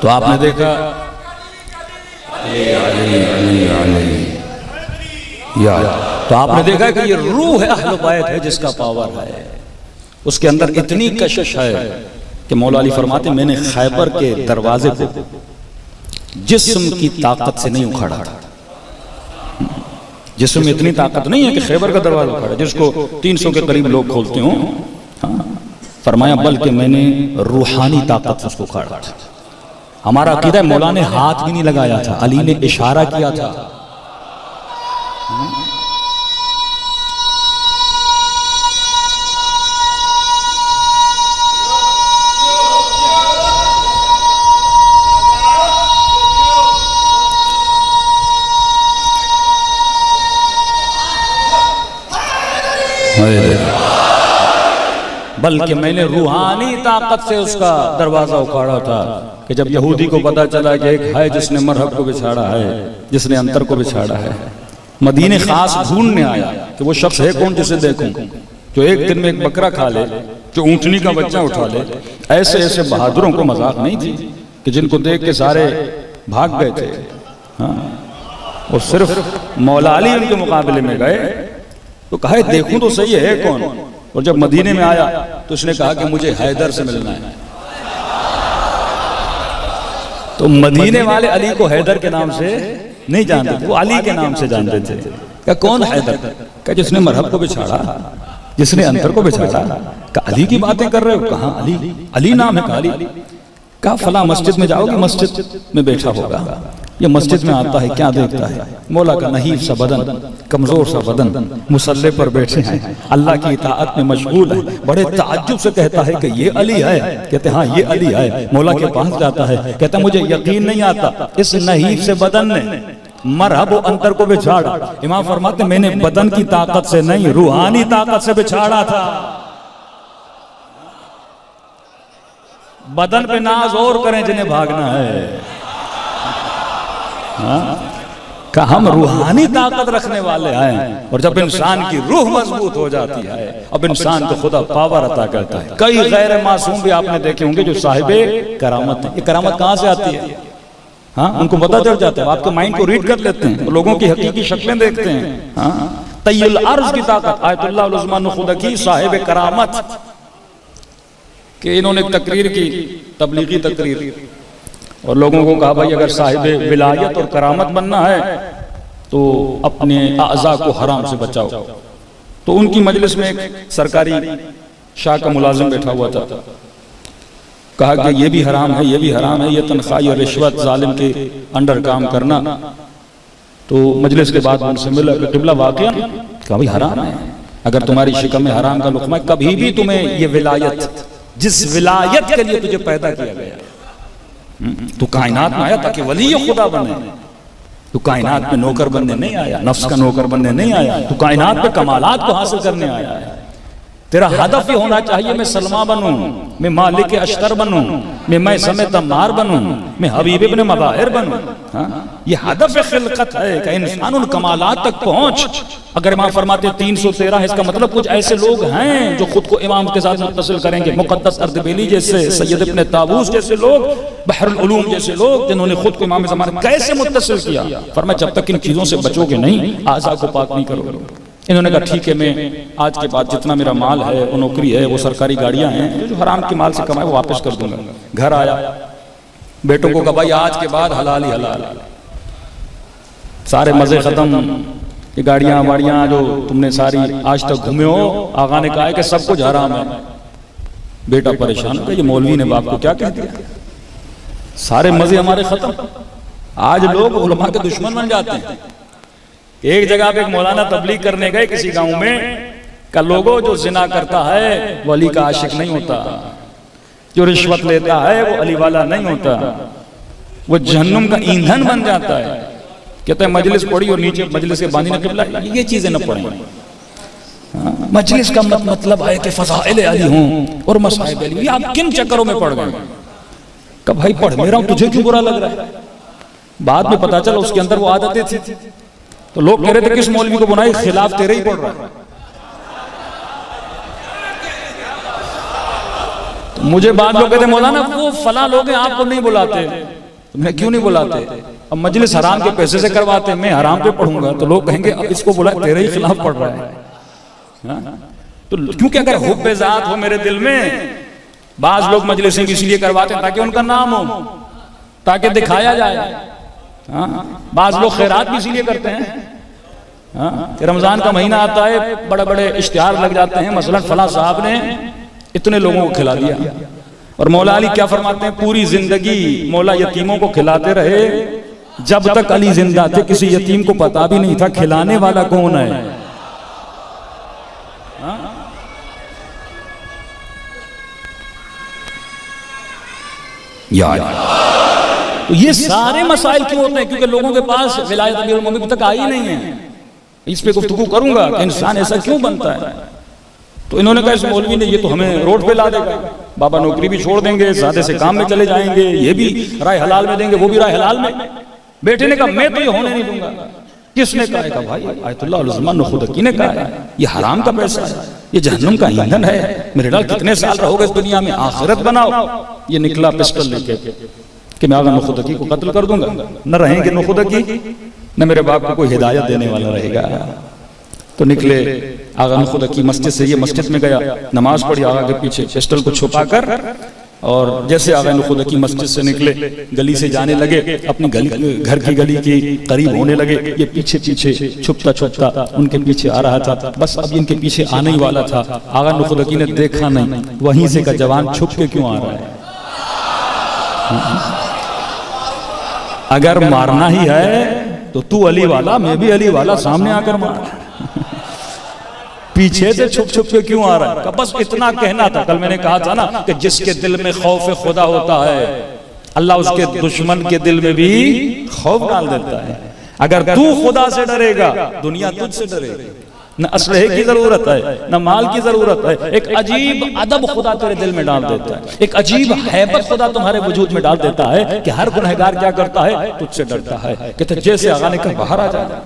तो आपने देखा तो आपने देखा कि ये रूह है, अहले बैत है, जिसका पावर है। उसके अंदर इतनी कशिश है कि मौला अली फरमाते मैंने खैबर के दरवाजे को जिस्म की ताकत से नहीं उखाड़ा। जिस्म में इतनी ताकत नहीं है कि खैबर का दरवाजा उखाड़ा, जिसको 300 के करीब लोग खोलते हो। फरमाया बल्कि मैंने रूहानी ताकत से उसको उखाड़ा। हमारा अकीदा है मौला ने हाथ भी नहीं लगाया था, अली ने इशारा किया था। बल्कि मैंने रूहानी ताकत से उसका दरवाजा उखाड़ा था कि जब यहूदी को पता चला कि एक है जिसने मरहब को बिछाड़ा है, जिसने अंतर को बिछाड़ा है, मदीने खास ढूंढने आया कि वो शख्स है कौन जिसे देखूं, जो एक दिन में एक बकरा खा ले, जो ऊंटनी का बच्चा उठा ले। ऐसे ऐसे बहादुरों को मजाक नहीं थी कि जिनको देख के सारे भाग गए थे। हाँ, और सिर्फ मौला अली उनके मुकाबले में गए तो कहे देखूं तो सही है कौन। और जब मदीने में आया तो उसने कहा कि मुझे हैदर से मिलना है। तो मदीने वाले अली को हैदर के नाम से नहीं जानते थे, वो अली के नाम से जानते थे। क्या कौन हैदर? क्या जिसने मरहब को बिछाड़ा, जिसने अंतर को बिछाड़ा। क्या अली की बातें कर रहे हो? कहाँ अली? अली नाम है। अली का फला मस्जिद में जाओगे, मस्जिद में बैठा होगा। ये मस्जिद में आता है, क्या देखता है? मौला का नहीफ सा बदन, कमजोर सा बदन, मुसल्ले पर बैठे हैं, अल्लाह की इताअत में मशगूल है। बड़े ताज्जुब से कहता है कि ये अली है। कहते हाँ ये अली है। मौला के पास जाता है, कहता मुझे यकीन नहीं आता इस नहीफ से बदन ने मरहब अंतर को बिछाड़ा। इमाम फरमाते मैंने बदन की ताकत से नहीं, रूहानी ताकत से बिछाड़ा था। बदन पे नाज और करें जिन्हें भागना है। हाँ? का हम रूहानी ताकत रखने वाले हैं, और जब इंसान की रूह मजबूत हो जाती है अब इंसान को खुदा पावर अता करता है। कई गैर मासूम भी आपने देखे होंगे जो साहिबे करामत है। ये करामत कहाँ से आती है? हाँ, उनको पता चल जाता है, आपके माइंड को रीड कर लेते हैं, लोगों की हकीकी शक्लें देखते हैं। हाँ, तय्युल अर्ज की ताकत, आयतुल्लाह उस्मान खुदकी साहिब करामत कि इन्होंने एक तकरीर की, तबलीगी तकरीर, और लोगों को कहा भाई अगर साहिब विलायत और करामत बनना है तो अपने आज़ा को हराम से बचाओ। तो उनकी मजलिस में एक सरकारी शाह का मुलाजिम बैठा हुआ था, कहा कि ये भी हराम है, ये भी हराम है, ये तनख्वाह और रिश्वत जालिम के अंडर काम करना। तो मजलिस के बाद उनसे मिला कि क़िबला वाक़या, कहा भाई हराम है, अगर तुम्हारी शिकम में हराम का लुक़मा है, कभी भी तुम्हें ये विलायत, जिस विलायत के लिए तुझे पैदा किया गया, तू कायनात में आया ताकि वली खुदा बने, तू कायनात में नौकर बनने नहीं आया, नफ्स का नौकर बनने नहीं आया, तू कायनात में कमालात को हासिल करने आया है। तेरा हदफ ये होना चाहिए मैं सलमा बनूं, मैं मालिक अश्तर बनूं, मैं समेत मार बनूं, मैं हबीब इब्न मबाहिर बनूं। हाँ? ये हदफ खिलकत है कि इंसान उन कमालात तक पहुंच। अगर इमाम फरमाते 313, इसका मतलब कुछ ऐसे लोग हैं जो खुद को इमाम के साथ मुत्तसिल करेंगे, मुक़द्दस अर्दबिली जैसे, सैयद इब्न ताबूस जैसे लोग, बहरुल उलूम जैसे लोग, जिन्होंने खुद को इमाम ज़माना कैसे मुत्तसिल किया। फरमाया जब तक इन चीजों से बचोगे नहीं, आज़ा को पाक नहीं करोगे। इन्होंने कहा ठीक है, मैं आज के बाद जितना मेरा माल है, वो नौकरी है, वो सरकारी गाड़ियां हैं, जो हराम के माल से कमाए वो वापस कर दूंगा। घर आया, बेटों को कहा भाई आज के बाद हलाल ही हलाल, सारे मजे खत्म, ये गाड़ियां वाड़ियां जो तुमने सारी आज तक घूमे हो, आगा ने कहा है कि सब कुछ हराम है। बेटा परेशान हो गया, ये मौलवी ने बाप को क्या कह दिया, सारे मजे हमारे खत्म। आज लोग उलमा के दुश्मन बन जाते हैं। एक जगह पे एक मौलाना तबलीग करने गए किसी गांव में, का लोगों जो जिना करता है वो अली का आशिक नहीं होता, जो रिश्वत लेता है वो अली वाला नहीं होता, वो जहन्नुम का ईंधन बन जाता है। कहते हैं मजलिस पढ़ी और नीचे मजलिस के बानी ने क़िबला, ये चीजें न पढ़ें। मजलिस का मतलब है कि फ़ज़ाइल अली हों और मसाइब अली। आप किन चक्करों में पढ़ गए? कब भाई पढ़ ले रहा हूं, तुझे क्यों बुरा लग रहा है? बाद में पता चला उसके अंदर वो आदतें थी। तो लोग कह रहे थे किस मौलवी को बुनाई, खिलाफ तेरे ही पढ़ रहा है। तो मुझे बाद लोग कहते मौलाना वो फला लोग हैं, आपको नहीं बुलाते। तो मैं क्यों नहीं बुलाते? अब मजलिस हराम के पैसे से करवाते, मैं हराम पे पढ़ूंगा तो लोग कहेंगे अब इसको बुलाए, तेरे ही खिलाफ पढ़ रहा है। तो क्योंकि अगर हुब्बे ज़ात हो मेरे दिल में, बाज लोग मजलिसें इसलिए करवाते हैं ताकि उनका नाम हो, ताकि दिखाया जाए। बाज लोग खैरात भी इसीलिए करते हैं। रमजान का महीना आता है, बड़े बड़े इश्तिहार लग जाते हैं, मसलन फला साहब ने इतने लोगों को खिला दिया। और मौला अली क्या फरमाते हैं, पूरी जिंदगी मौला यतीमों को खिलाते रहे, जब तक अली जिंदा थे किसी यतीम को पता भी नहीं था खिलाने वाला कौन है। यार तो ये सारे मसाइल क्यों होते हैं? क्योंकि लोगों के पास विलायत अमीरुल मोमिनीन तक आई नहीं है। इस पे गुफ्तगू करूंगा कि इंसान ऐसा क्यों बनता है। तो इन्होंने कहा इस मौलवी ने ये तो हमें रोड पे ला देगा, बाबा नौकरी भी छोड़ देंगे, सादे से काम में चले जाएंगे, ये भी राय हलाल में देंगे, वो भी राय हलाल में। बेटे ने कहा मैं तो ये होने नहीं दूंगा। किसने कहा? कहा भाई आयतुल्लाह उस्मान खुदकी ने कहा है, ये हराम का पैसा है, ये जहन्नुम का ईंधन है, मेरे लाल कितने साल रहोगे इस दुनिया में, आखिरत बनाओ। ये निकला पिस्टल लेके कि मैं आगा नुखुदकी को कत्ल कर दूंगा। न रहेंगे नुखुदकी, न मेरे बाप को कोई हिदायत देने वाला रहेगा। तो निकले आगा नुखुदकी मस्जिद से, ये मस्जिद में गया, नमाज पढ़ी आगा के पीछे पिस्टल को छुपा कर, और जैसे आगा नुखुदकी मस्जिद से निकले, गली से जाने लगे, अपनी गली घर की गली के करीब होने लगे, ये पीछे पीछे छुपता छुपता उनके पीछे आ रहा था। बस अब इनके पीछे आने ही वाला था, आगा नुखुदकी ने देखा नहीं, वहीं से का जवान छुप के क्यों आ रहा है। अगर मारना ही है तो तू अली वाला, मैं भी अली वाला, सामने आकर मार। पीछे से छुप छुप के क्यों आ रहा है? बस इतना कहना था। कल मैंने कहा था ना कि जिसके दिल में खौफ खुदा होता है, अल्लाह उसके दुश्मन के दिल में भी खौफ डाल देता है। अगर तू खुदा से डरेगा, दुनिया तुझसे डरेगी। न असलहे की जरूरत है, न माल की जरूरत है। एक अजीब अदब खुदा तेरे दिल में डाल देता है, एक अजीब हैबत खुदा तुम्हारे वजूद में डाल देता है कि हर गुनहगार क्या करता है, तुझसे डरता है। कहते जैसे आगा ने कहा बाहर आ जाए।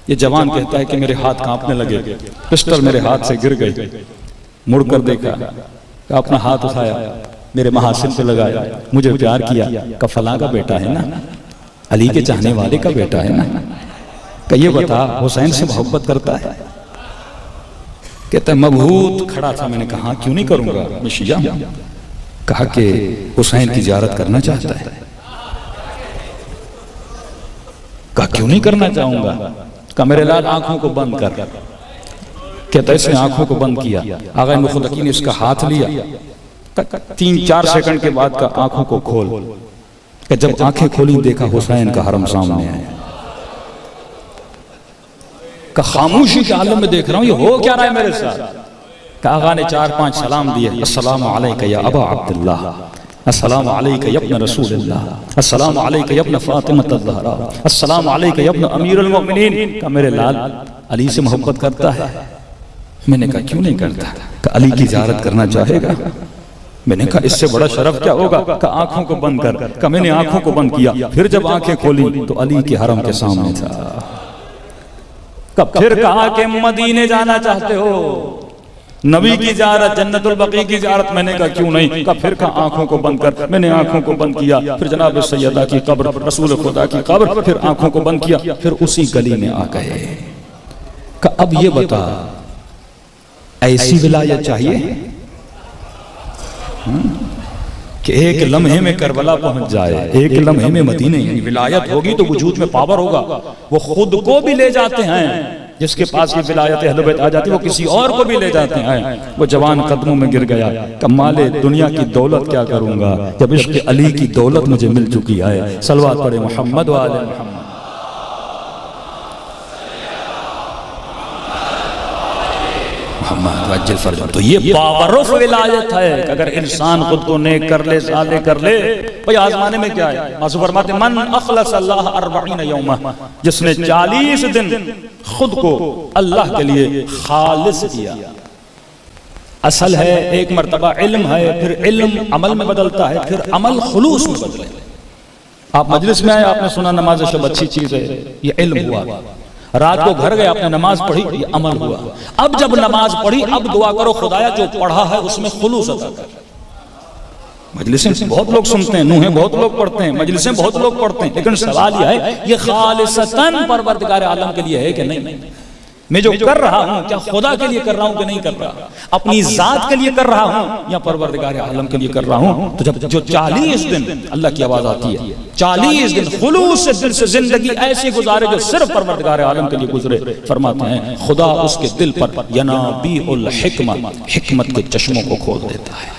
ये जवान कहता है कि मेरे हाथ कांपने लगे, पिस्टल मेरे हाथ से गिर गई। मुड़कर देखा, अपना हाथ उठाया, मेरे महासिन पे लगाया, मुझे प्यार किया, का फलां का बेटा है ना, अली के चाहने वाले का बेटा है ना, का ये बता हुसैन से मोहब्बत करता है। कहता है मबहूत खड़ा था, मैंने कहा क्यों नहीं करूंगा, मैं शिया हूं। कहा कि हुसैन की ज़ियारत करना चाहता है। कहा क्यों नहीं करना चाहूंगा। कहा मेरे लाल आंखों को बंद कर। कहता इसने आंखों को बंद किया, आगा मुखलकी ने इसका हाथ लिया, 3-4 सेकंड के बाद का आंखों को खोल। कि जब आंखें खोली देखा हुसैन का हरम सामने है। का खामोशी के आलम में देख रहा हूं ये हो क्या रहा है मेरे साथ। आगा ने 4-5 सलाम दिए, अस्सलाम अलैका या अबा अब्दुल्लाह, अस्सलाम अलैका या इब्न रसूलुल्लाह, अस्सलाम अलैका या इब्न फातिमा अज़्ज़हरा, अस्सलाम अलैका या इब्न अमीरुल मोमिनीन। का मेरे लाल अली से मोहब्बत करता है। मैंने कहा क्यों नहीं करता। का अली की ज़ियारत करना चाहेगा। मैंने कहा इससे बड़ा शरफ क्या होगा। का आंखों को बंद कर। का मैंने आंखों को बंद किया, फिर जब आंखें खोली तो अली के हरम के सामने था। कब फिर कहा कि मदीने जाना चाहते हो, नबी की ज़ियारत, जन्नतुल बकी की ज़ियारत। मैंने कहा क्यों नहीं। कहा फिर कहा आंखों को बंद कर। मैंने आंखों को बंद किया, फिर जनाब सैयदा की कब्र, रसूल खुदा की कब्र, फिर आंखों को बंद किया, फिर उसी गली में आ गए। का अब ये बता ऐसी विलायत चाहिए कि एक लम्हे में करबला पहुंच जाए, एक लम्हे में मदीने। विलायत होगी तो वजूद में पावर होगा। वो खुद को भी ले जाते हैं, जिसके पास ये विलायत अहले बैत आ जाती है वो किसी और को भी ले जाते हैं। वो जवान कदमों में गिर गया, कमाले दुनिया की दौलत क्या करूंगा जब इश्क अली की दौलत मुझे मिल चुकी है। सलवात पढ़े मोहम्मद व आले मोहम्मद। तो ये पावर ऑफ विलायत है। अगर इंसान खुद को नेक कर ले, साले कर ले, भाई आजमाने में क्या है। मासू फरमाते मन अखलस अल्लाह 40 यौमा, जिसने 40 दिन खुद को अल्लाह के लिए खालिस किया। असल है एक मर्तबा इल्म है, फिर इल्म अमल में बदलता है, फिर अमल खुलूस में बदले। आप मजलिस में आए, आपने सुना नमाज शब अच्छी चीज है, ये इल्म हुआ। रात को घर गए, आपने नमाज पढ़ी, ये अमल हुआ। अब जब नमाज पढ़ी, अब दुआ करो खुदाया जो पढ़ा है उसमें खुलूस अता कर। मजलिसें बहुत लोग सुनते हैं, नूहें बहुत लोग पढ़ते हैं, मजलिसें बहुत लोग पढ़ते हैं, लेकिन सवाल यह है ये खालिसतन परवरदिगार आलम के लिए है कि नहीं। मैं जो कर रहा हूं क्या खुदा के लिए कर रहा हूं कि नहीं कर रहा, अपनी जात के लिए कर रहा हूं या परवरदिगार आलम के लिए कर रहा हूं। तो जब जो 40 दिन अल्लाह की आवाज आती है, 40 दिन खुलूस से दिल से जिंदगी ऐसे गुजारे जो सिर्फ परवरदिगार आलम के लिए गुजरे। फरमाते हैं खुदा उसके दिल पर यनाबीउल हिकमा, हिकमत के चश्मों को खोल देता है,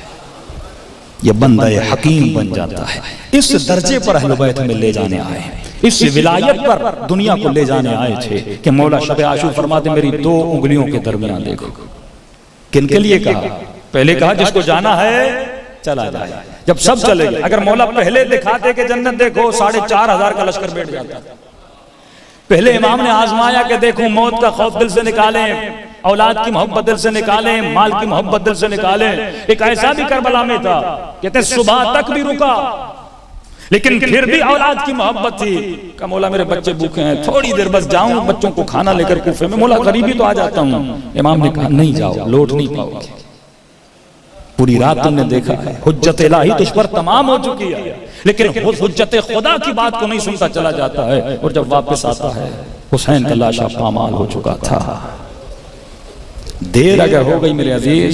ये बंदा हकीम बन जाता है। इस दर्जे पर अहले बैत में ले जाने आए हैं, इस विलायत पर दुनिया को ले जाने आए थे कि मौला शब आशूर फरमाते मेरी 2 उंगलियों के दरमियान देखो। किन के लिए कहा? पहले कहा जिसको जाना है चला जाए। जब सब चले गए, अगर मौला पहले दिखाते कि जन्नत देखो 4500 का लश्कर बैठ जाता। पहले इमाम ने आजमाया कि देखो मौत का खौफ दिल से निकालें, औलाद की मोहब्बत दिल से निकालें, माल की मोहब्बत दिल से निकालें। एक ऐसा भी करबला में था, कहते सुबह तक भी रुका, लेकिन फिर भी औलाद की मोहब्बत थी। का मौला मेरे बच्चे भूखे हैं, थोड़ी देर बस जाऊं बच्चों को खाना लेकर कूफे में, मौला करीबी तो आ जाता हूं। इमाम ने कहा नहीं जाओ, लौट नहीं पाओगे। पूरी रात तुमने देखा है हुज्जत इलाही तुझ पर तमाम हो चुकी है, लेकिन हुज्जत खुदा की बात को नहीं सुनता चला जाता है। और जब वापस आता है हुसैन का लाशा पामाल हो चुका था। देर अगर हो गई मेरे अजीज,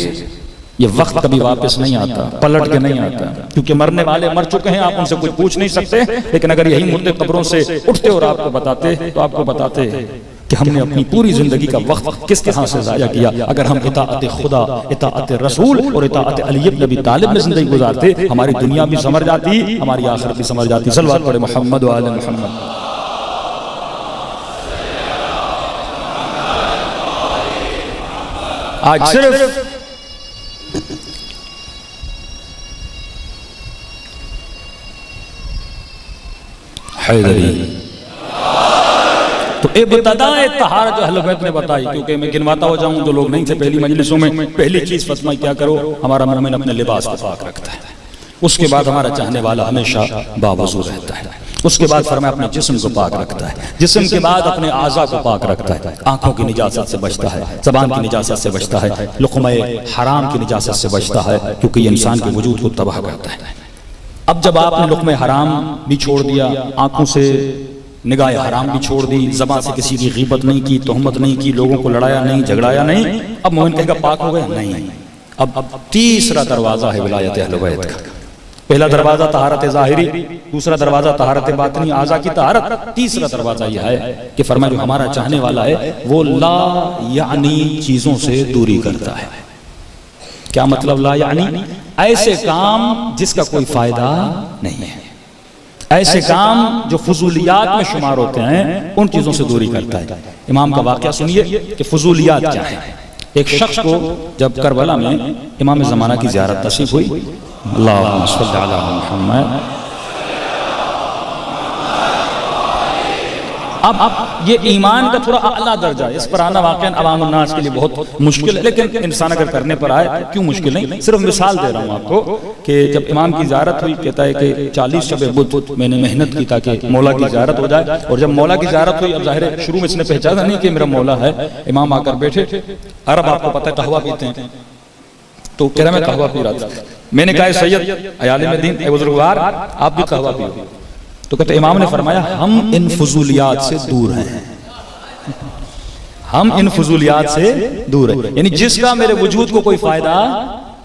ये वक्त कभी वापस नहीं आता, पलट के नहीं आता, क्योंकि मरने वाले मर चुके हैं, आप उनसे कुछ पूछ नहीं सकते। लेकिन अगर यही मुर्दे कब्रों से उठते और आपको बताते तो आपको बताते कि हमने अपनी पूरी जिंदगी का वक्त किस तरह से जाया किया। अगर हम इताअत खुदा, इताअत रसूल और इताअत अली इब्न अबी तालिब में जिंदगी गुजारते, हमारी दुनिया भी संवर जाती, हमारी आखिरत भी संवर जाती। सल्लल्लाहु अलैहि मोहम्मद व आले मोहम्मद। आज सिर्फ हैदरी तो तो इब्तिदाए तहारत अहले बैत ने बताई, क्योंकि मैं गिनवाता हो जाऊं जो लोग नहीं थे पहली मजलिसों में, पहली चीज फतमा क्या करो, हमारा मोमिन अपने लिबास को पाक रखता है, उसके बाद हमारा चाहने वाला हमेशा बावजू रहता है, उसके बाद फरमाया अपने जिस्म को पाक रखता है, जिस्म के बाद अपने आज़ा को पाक रखता है, आंखों की निजासत से बचता है, ज़बान की निजासत से बचता है, लुक़्मा हराम की निजासत से बचता है, क्योंकि ये इंसान के वजूद को तबाह करता है। अब जब आपने लुक़्मा हराम भी छोड़ दिया, आंखों से निगाह हराम भी छोड़ दी, ज़बान से किसी की ग़ीबत नहीं की, तोहमत नहीं की, लोगों को लड़ाया नहीं, झगड़ाया नहीं, अब मोमिन कहेगा पाक हो गया नहीं। अब तीसरा दरवाज़ा है विलायत अहले बैत का। पहला दरवाजा तहारत ज़ाहिरी, दूसरा दरवाजा तहारत बातिनी, आज़ा की तहारत, तीसरा दरवाजा यह है कि फरमाया जो हमारा चाहने वाला है वो ला यानी चीज़ों से दूरी करता है। क्या मतलब ला यानी? ऐसे काम जिसका कोई फायदा नहीं है, ऐसे काम जो फजूलियात में शुमार होते हैं, उन चीज़ों से दूरी करता है। इमाम का वाक़या सुनिए कि फजूलियात क्या है। एक शख्स को जब करबला में इमाम ज़माना की ज़ियारत नसीब हुई, अल्लाहुम्मा सल्ली अला मुहम्मद, अब ये ईमान का थोड़ा आला दर्जा है, इस पर आना वाक़ई अवाम उन्नास के लिए बहुत मुश्किल है, लेकिन इंसान अगर करने पर आए तो क्यों मुश्किल नहीं। सिर्फ मिसाल दे रहा हूँ आपको कि जब इमाम की ज़ियारत हुई, कहता है कि 40 शब बुध मैंने मेहनत की ताकि मौला की ज़ियारत हो जाए, और जब मौला की ज़ियारत हुई, अब ज़ाहिर है शुरू में इसने पहचाना नहीं कि मेरा मौला है। इमाम आकर बैठे, अरब आपको पता है कहवा पीते हैं, तो कह रहा मैं कहवा पी रहा था। मैंने कहा सैयद अयालिम दीन ए बुजुर्गवार आप भी कहवा पियो, तो कहते इमाम ने फरमाया हम इन फजूलियात से दूर हैं, हम इन फजूलियात से दूर हैं, यानी जिसका मेरे वजूद को कोई फायदा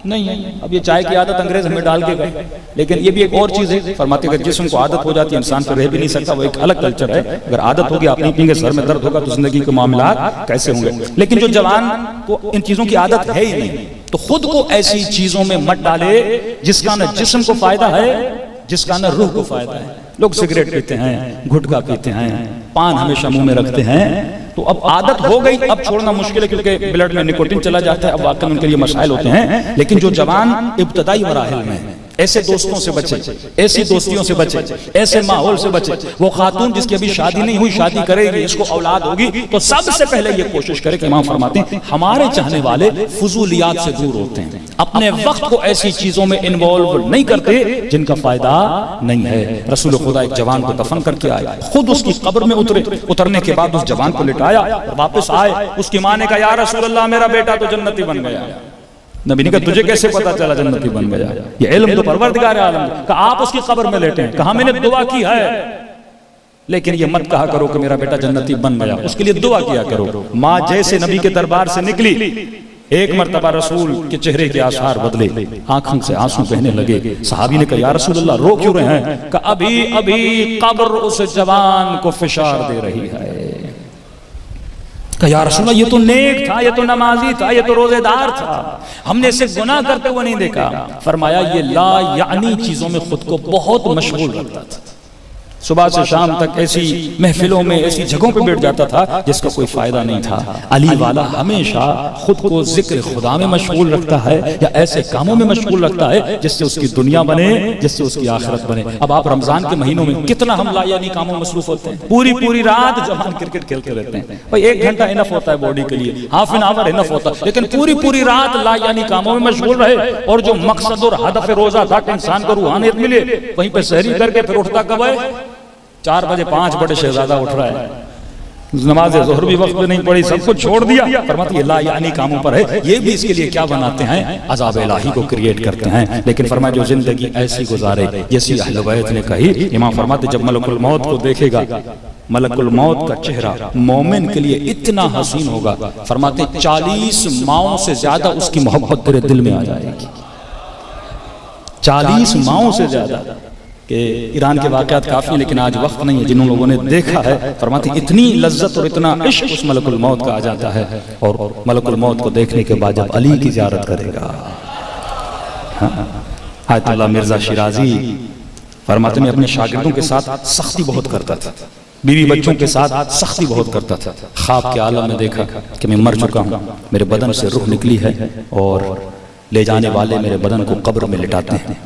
नहीं है। अब ये चाय की आदत अंग्रेज हमें डाल के गए, लेकिन ये भी एक और चीज है। फरमाते अगर जिस्म को आदत हो जाती है इंसान फिर रह भी नहीं सकता, वो एक अलग कल्चर है। अगर आदत होगी आप नहीं पिएंगे, सर में दर्द होगा, तो जिंदगी के मामलात कैसे होंगे। लेकिन जो जवान को इन चीजों की आदत है ही नहीं, तो खुद को ऐसी चीजों में मत डाले जिसका न जिस्म को फायदा है, जिसका न रूह को फायदा है। लोग सिगरेट पीते हैं, गुटखा पीते हैं, पान हमेशा मुंह में रखते हैं, तो अब आदत हो गई, अब छोड़ना मुश्किल है क्योंकि ब्लड में निकोटीन चला जाता है। अब वाकई उनके लिए मसाइल होते हैं। लेकिन जो जवान इब्तदाई मराहिल में ऐसे दोस्तों से बचे, ऐसी दोस्तियों से बचे, ऐसे माहौल से बचे। वो खातून जिसकी अभी शादी नहीं हुई, शादी करेगी, इसको औलाद होगी, तो सबसे पहले ये कोशिश करे कि इमाम फरमाते हैं हमारे चाहने वाले फजूलियात से दूर होते हैं, अपने वक्त को ऐसी चीजों में इन्वॉल्व नहीं करते जिनका फायदा नहीं है। रसूल खुदा एक जवान को दफन करके आए, खुद उसकी कब्र में उतरे, उतरने के बाद उस जवान को लिटाया और वापस आए। उसकी माँ ने कहा या रसूल अल्लाह मेरा बेटा तो जन्नती बन गया। नबी ने कहा तुझे कैसे पता चला जन्नती बन गया? ये इल्म तो परवरदिगार आलम का। आप उसकी कब्र में लेटे हैं, कहा मैंने दुआ की है, लेकिन ये मत कहा करो कि मेरा बेटा जन्नती बन गया, उसके लिए दुआ किया करो। माँ जैसे नबी के दरबार से निकली, एक मर्तबा रसूल के चेहरे के आसार बदले, आंखों से आंसू बहने लगे। सहाबी ने कहा या रसूल अल्लाह रो क्यों रहे हैं? कहा अभी अभी कब्र उस जवान को फिशार दे रही है। कहा या रसूल अल्लाह ये तो नेक था, ये तो नमाजी था, ये तो रोजेदार था, हमने इसे गुनाह करते हुए नहीं देखा। फरमाया ये ला यानी चीजों में खुद को बहुत मशगूल रखता था, सुबह से शाम तक ऐसी महफिलों में, ऐसी जगहों पे बैठ जाता था जिसका कोई फायदा नहीं था। अली वाला हमेशा खुद को जिक्र खुदा में मशगूल रखता है या ऐसे कामों में मशगूल रखता है जिससे उसकी दुनिया बने, जिससे उसकी आखिरत बने। अब आप रमजान के महीनों में कितना हम लायानी कामों में मसरूफ होते हैं। पूरी पूरी रात जवान क्रिकेट खेलते रहते हैं, भाई 1 घंटा इनफ होता है बॉडी के लिए, हाफ एन आवर इनफ होता है, लेकिन पूरी पूरी रात लायानी कामों में मशगूल रहे। और जो मकसद और हदफ रोजा था कि इंसान को रूहानियत मिले, वहीं पर सहरी करके फिर उठता कब है? 4 बजे 5 बड़े शहजादा उठ रहा है, नमाज ज़ोहर भी वक्त में नहीं पढ़ी, सब कुछ छोड़ दिया। फरमाते ला यानी कामों पर है। ये भी इसके लिए क्या बनाते हैं? अज़ाब इलाही को क्रिएट करते हैं। लेकिन फरमाया जो जिंदगी ऐसी गुजारे जैसी अहले बैत ने कही। इमाम फरमाते जब मलकुल मौत को देखेगा, मलकुल मौत का चेहरा मोमिन के लिए इतना हसीन होगा, फरमाते 40 माओं से ज्यादा उसकी मोहब्बत तेरे दिल में आ जाएगी। 40 माओं से ज्यादा। कि ईरान के वाक़यात काफ़ी, लेकिन आज वक्त नहीं है। जिन लोगों ने देखा है फरमाते इतनी लज्जत और इतना इश्क उस मलकुल मौत का आ जाता है। और मलकुल मौत को देखने के बाद जब अली की ज़ियारत करेगा, आयतुल्लाह मिर्ज़ा शिराजी फरमाते मैं अपने शागिर्दों के साथ सख्ती बहुत करता था, बीवी बच्चों के साथ सख्ती बहुत करता था। ख्वाब के आलम में देखा कि मैं मर चुका हूँ, मेरे बदन से रूह निकली है और ले जाने वाले मेरे बदन को कब्र में लिटाते हैं।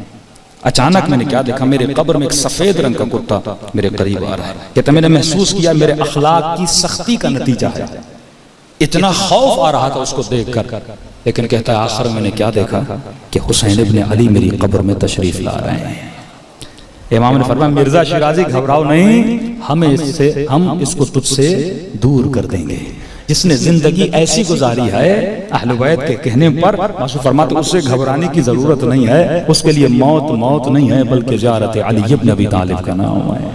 अचानक मैंने क्या देखा, मेरे कब्र में एक सफेद रंग का कुत्ता मेरे करीब आ रहा है। कहता मैंने महसूस किया मेरे अखलाक की सख्ती का नतीजा है। इतना खौफ आ रहा था उसको देखकर, लेकिन कहता है आखिर मैंने क्या देखा कि हुसैन इब्न अली मेरी कब्र में तशरीफ ला रहे हैं। इमाम ने फरमाया मिर्जा शिराजी घबराओ नहीं, हम इसको तुझसे दूर कर देंगे। जिसने जिंदगी ऐसी गुजारी है अहले बैत के कहने पर मासूम फरमाते उससे घबराने की जरूरत नहीं है, उसके लिए मौत नहीं है बल्कि ज़ियारत अली इब्न अबी तालिब का नाम है।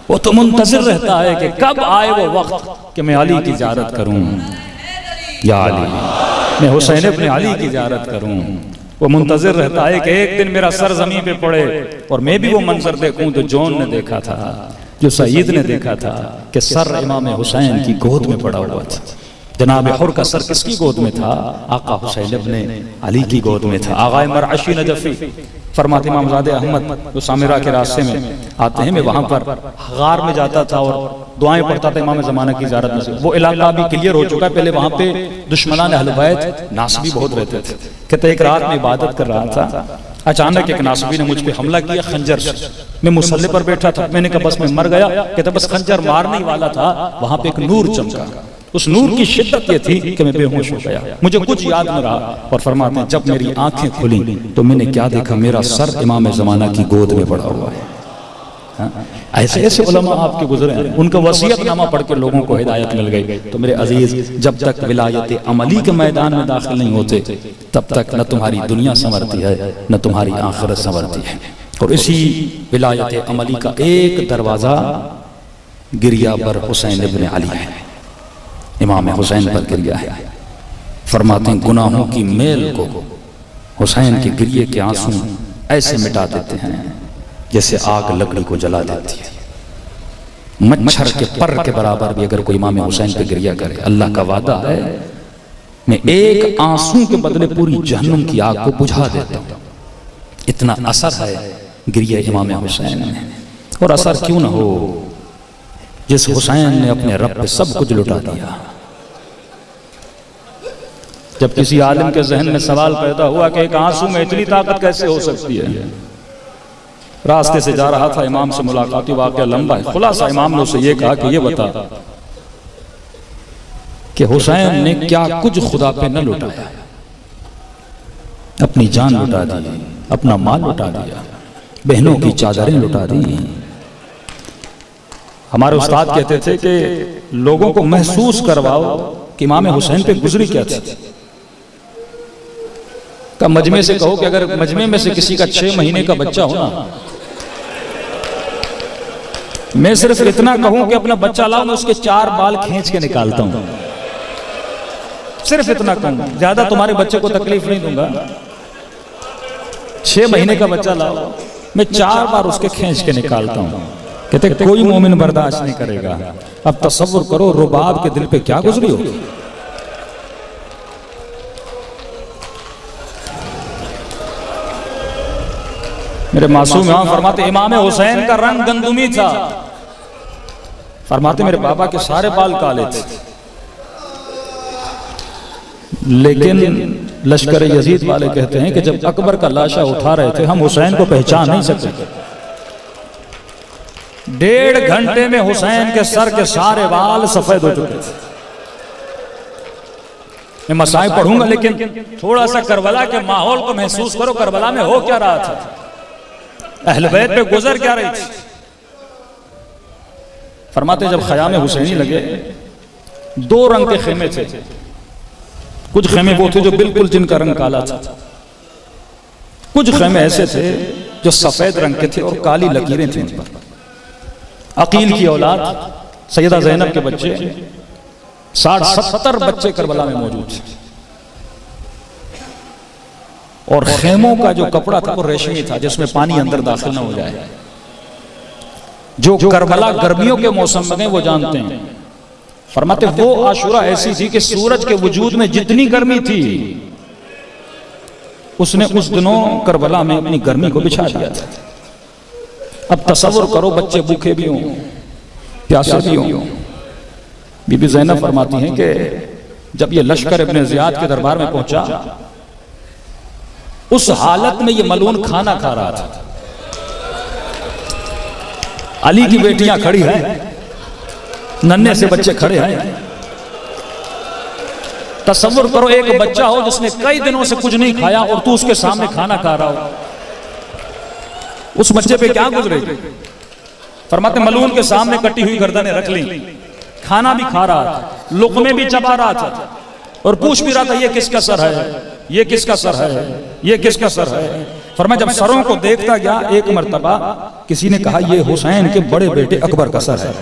वो तो मुंतज़िर रहता है कि कब आए वो वक्त कि मैं अली की ज़ियारत करूं, या अली मैं हुसैन इब्न अली की ज़ियारत करूं। वो मुंतज़िर रहता है कि एक दिन मेरा सर ज़मीन पे पड़े और मैं भी वो मंजर देखूं जो जॉन ने देखा था, जो सईद ने देखा था कि सर इमाम हुसैन की गोद में पड़ा हुआ था। जनाब हुर का सर किसकी गोद में था? आका हुसैन इब्न अली की गोद में था। आगा मरअशी नजफी फरमाते इमामजादे अहमद जो सामिरा के रास्ते में आते हैं, मैं वहां पर गार में जाता था और दुआएं पढ़ता था इमाम ज़माना की ज़ियारत में से। वो इलाका भी क्लियर हो चुका है, पहले वहां पे दुश्मनान अहले बैत नासबी बहुत रहते थे। कहते एक रात में इबादत कर रहा था, अचानक एक नासबी ने मुझ पे हमला किया खंजर से। मैं मुसल्ले पर बैठा था, मैंने कहा बस मैं मर गया। कहता बस खंजर मारने ही वाला था, वहां पे एक नूर चमका। उस नूर की शिद्दत ये थी कि मैं बेहोश हो गया, मुझे कुछ याद न रहा। और फरमाते हैं जब मेरी आंखें खुली तो मैंने क्या देखा, मेरा सर इमाम ज़माना की गोद में पड़ा हुआ है। ऐसे ऐसे उलमा आपके गुजरे हैं, उनका वसीयतनामा पढ़ के लोगों को हिदायत मिल गई। तो मेरे अजीज, जब तक विलायत अमली के मैदान में दाखिल नहीं होते तब तक न तुम्हारी दुनिया संवरती है न तुम्हारी आखिरत संवरती है। और इसी विलायत अमली का एक दरवाजा गिरिया पर हुसैन इब्न अली है, इमाम हुसैन पर गिरिया है। फरमाते हैं गुनाहों की मेल को हुसैन के गिरिए के आंसू ऐसे मिटा देते हैं जैसे आग लकड़ी को जला देती है। मच्छर के पर के बराबर भी अगर कोई इमाम हुसैन पे गिरिया करे, अल्लाह का वादा है मैं एक आंसू के बदले पूरी जहन्नुम की आग को बुझा देता हूं। इतना असर है गिरिया इमाम हुसैन में। और असर क्यों ना हो जिस हुसैन ने अपने रब पे सब कुछ लुटा दिया। जब किसी आलिम के जहन में सवाल पैदा हुआ कि एक आंसू में इतनी ताकत कैसे हो सकती है, रास्ते से जा रहा था, इमाम से मुलाकात हुई, वाक़या लंबा है। खुलासा इमाम ने उसे ये कहा कि ये बता कि हुसैन ने क्या कुछ खुदा पे न लुटाया। अपनी जान लुटा दी, अपना माल लुटा दिया, बहनों की चादरें लुटा दी। हमारे उस्ताद कहते थे कि लोगों को महसूस करवाओ कि इमाम हुसैन पे गुजरी क्या थी। का मजमे से कहो कि अगर मजमे में से किसी का 6 महीने का बच्चा हो ना, मैं सिर्फ इतना कहूं कि अपना बच्चा लाओ, मैं उसके 4 बाल खींच के निकालता हूं। सिर्फ इतना कहूं, ज्यादा तुम्हारे बच्चे को तकलीफ नहीं दूंगा। 6 महीने का बच्चा लाओ, मैं 4 बार उसके खींच के निकालता हूं। कहते कोई मोमिन बर्दाश्त नहीं करेगा। अब तसव्वुर करो रुबाब के दिल पे क्या गुजरी हो। मेरे मासूम इमाम फरमाते इमाम हुसैन का रंग गंदुमी था। फरमाते मेरे बाबा के सारे बाल काले थे, लेकिन लश्कर यजीद वाले कहते हैं कि जब अकबर का लाशा उठा रहे थे हम हुसैन को पहचान नहीं सकते। 1.5 घंटे में हुसैन के सर के सारे बाल सफेद हो चुके थे। मैं मसाइब पढ़ूंगा, लेकिन थोड़ा सा करबला के माहौल को महसूस करो। करबला में हो क्या रहा था, अहले बैत पे गुजर क्या रही थी। फरमाते जब ख़याम हुसैनी लगे, 2 रंग के खेमे थे। कुछ खेमे वो थे जो बिल्कुल जिनका रंग काला था, कुछ खेमे ऐसे थे जो सफेद रंग के थे और काली लकीरें थी उन पर। अकील की औलाद सैयदा ज़ैनब के बच्चे 60-70 बच्चे करबला में मौजूद थे। और खेमों का जो कपड़ा था वो रेशमी था, जिसमें पानी अंदर दाखिल न हो जाए। जो करबला गर्मियों के मौसम में वो जानते हैं। फरमाते वो आशुरा ऐसी थी कि सूरज के वजूद में जितनी गर्मी थी उसने उस दिनों करबला में अपनी गर्मी को बिछा दिया था। अब तसव्वुर करो बच्चे भूखे भी हों, प्यासे भी हों। बीबी ज़ैनब फरमाती हैं कि जब ये लश्कर इब्न ज़ियाद के दरबार में पहुंचा उस हालत में ये मलून खाना खा रहा था। अली की बेटियां खड़ी हैं, नन्हे से बच्चे खड़े हैं। तसव्वुर करो एक बच्चा हो जिसने कई दिनों से कुछ नहीं खाया और तू उसके सामने खाना खा रहा हो, उस बच्चे पे क्या गुजरेगी। फरमाते मलून के सामने कटी हुई गर्दनें रख ली, खाना भी खा रहा था, लुक़मे भी चबा रहा था और पूछ भी रहा था ये किसका सर है, ये किसका सर है, ये किसका सर है। फरमाया जब सरों को देखता गया, एक मर्तबा किसी ने कहा ये हुसैन के बड़े बेटे अकबर का सर है।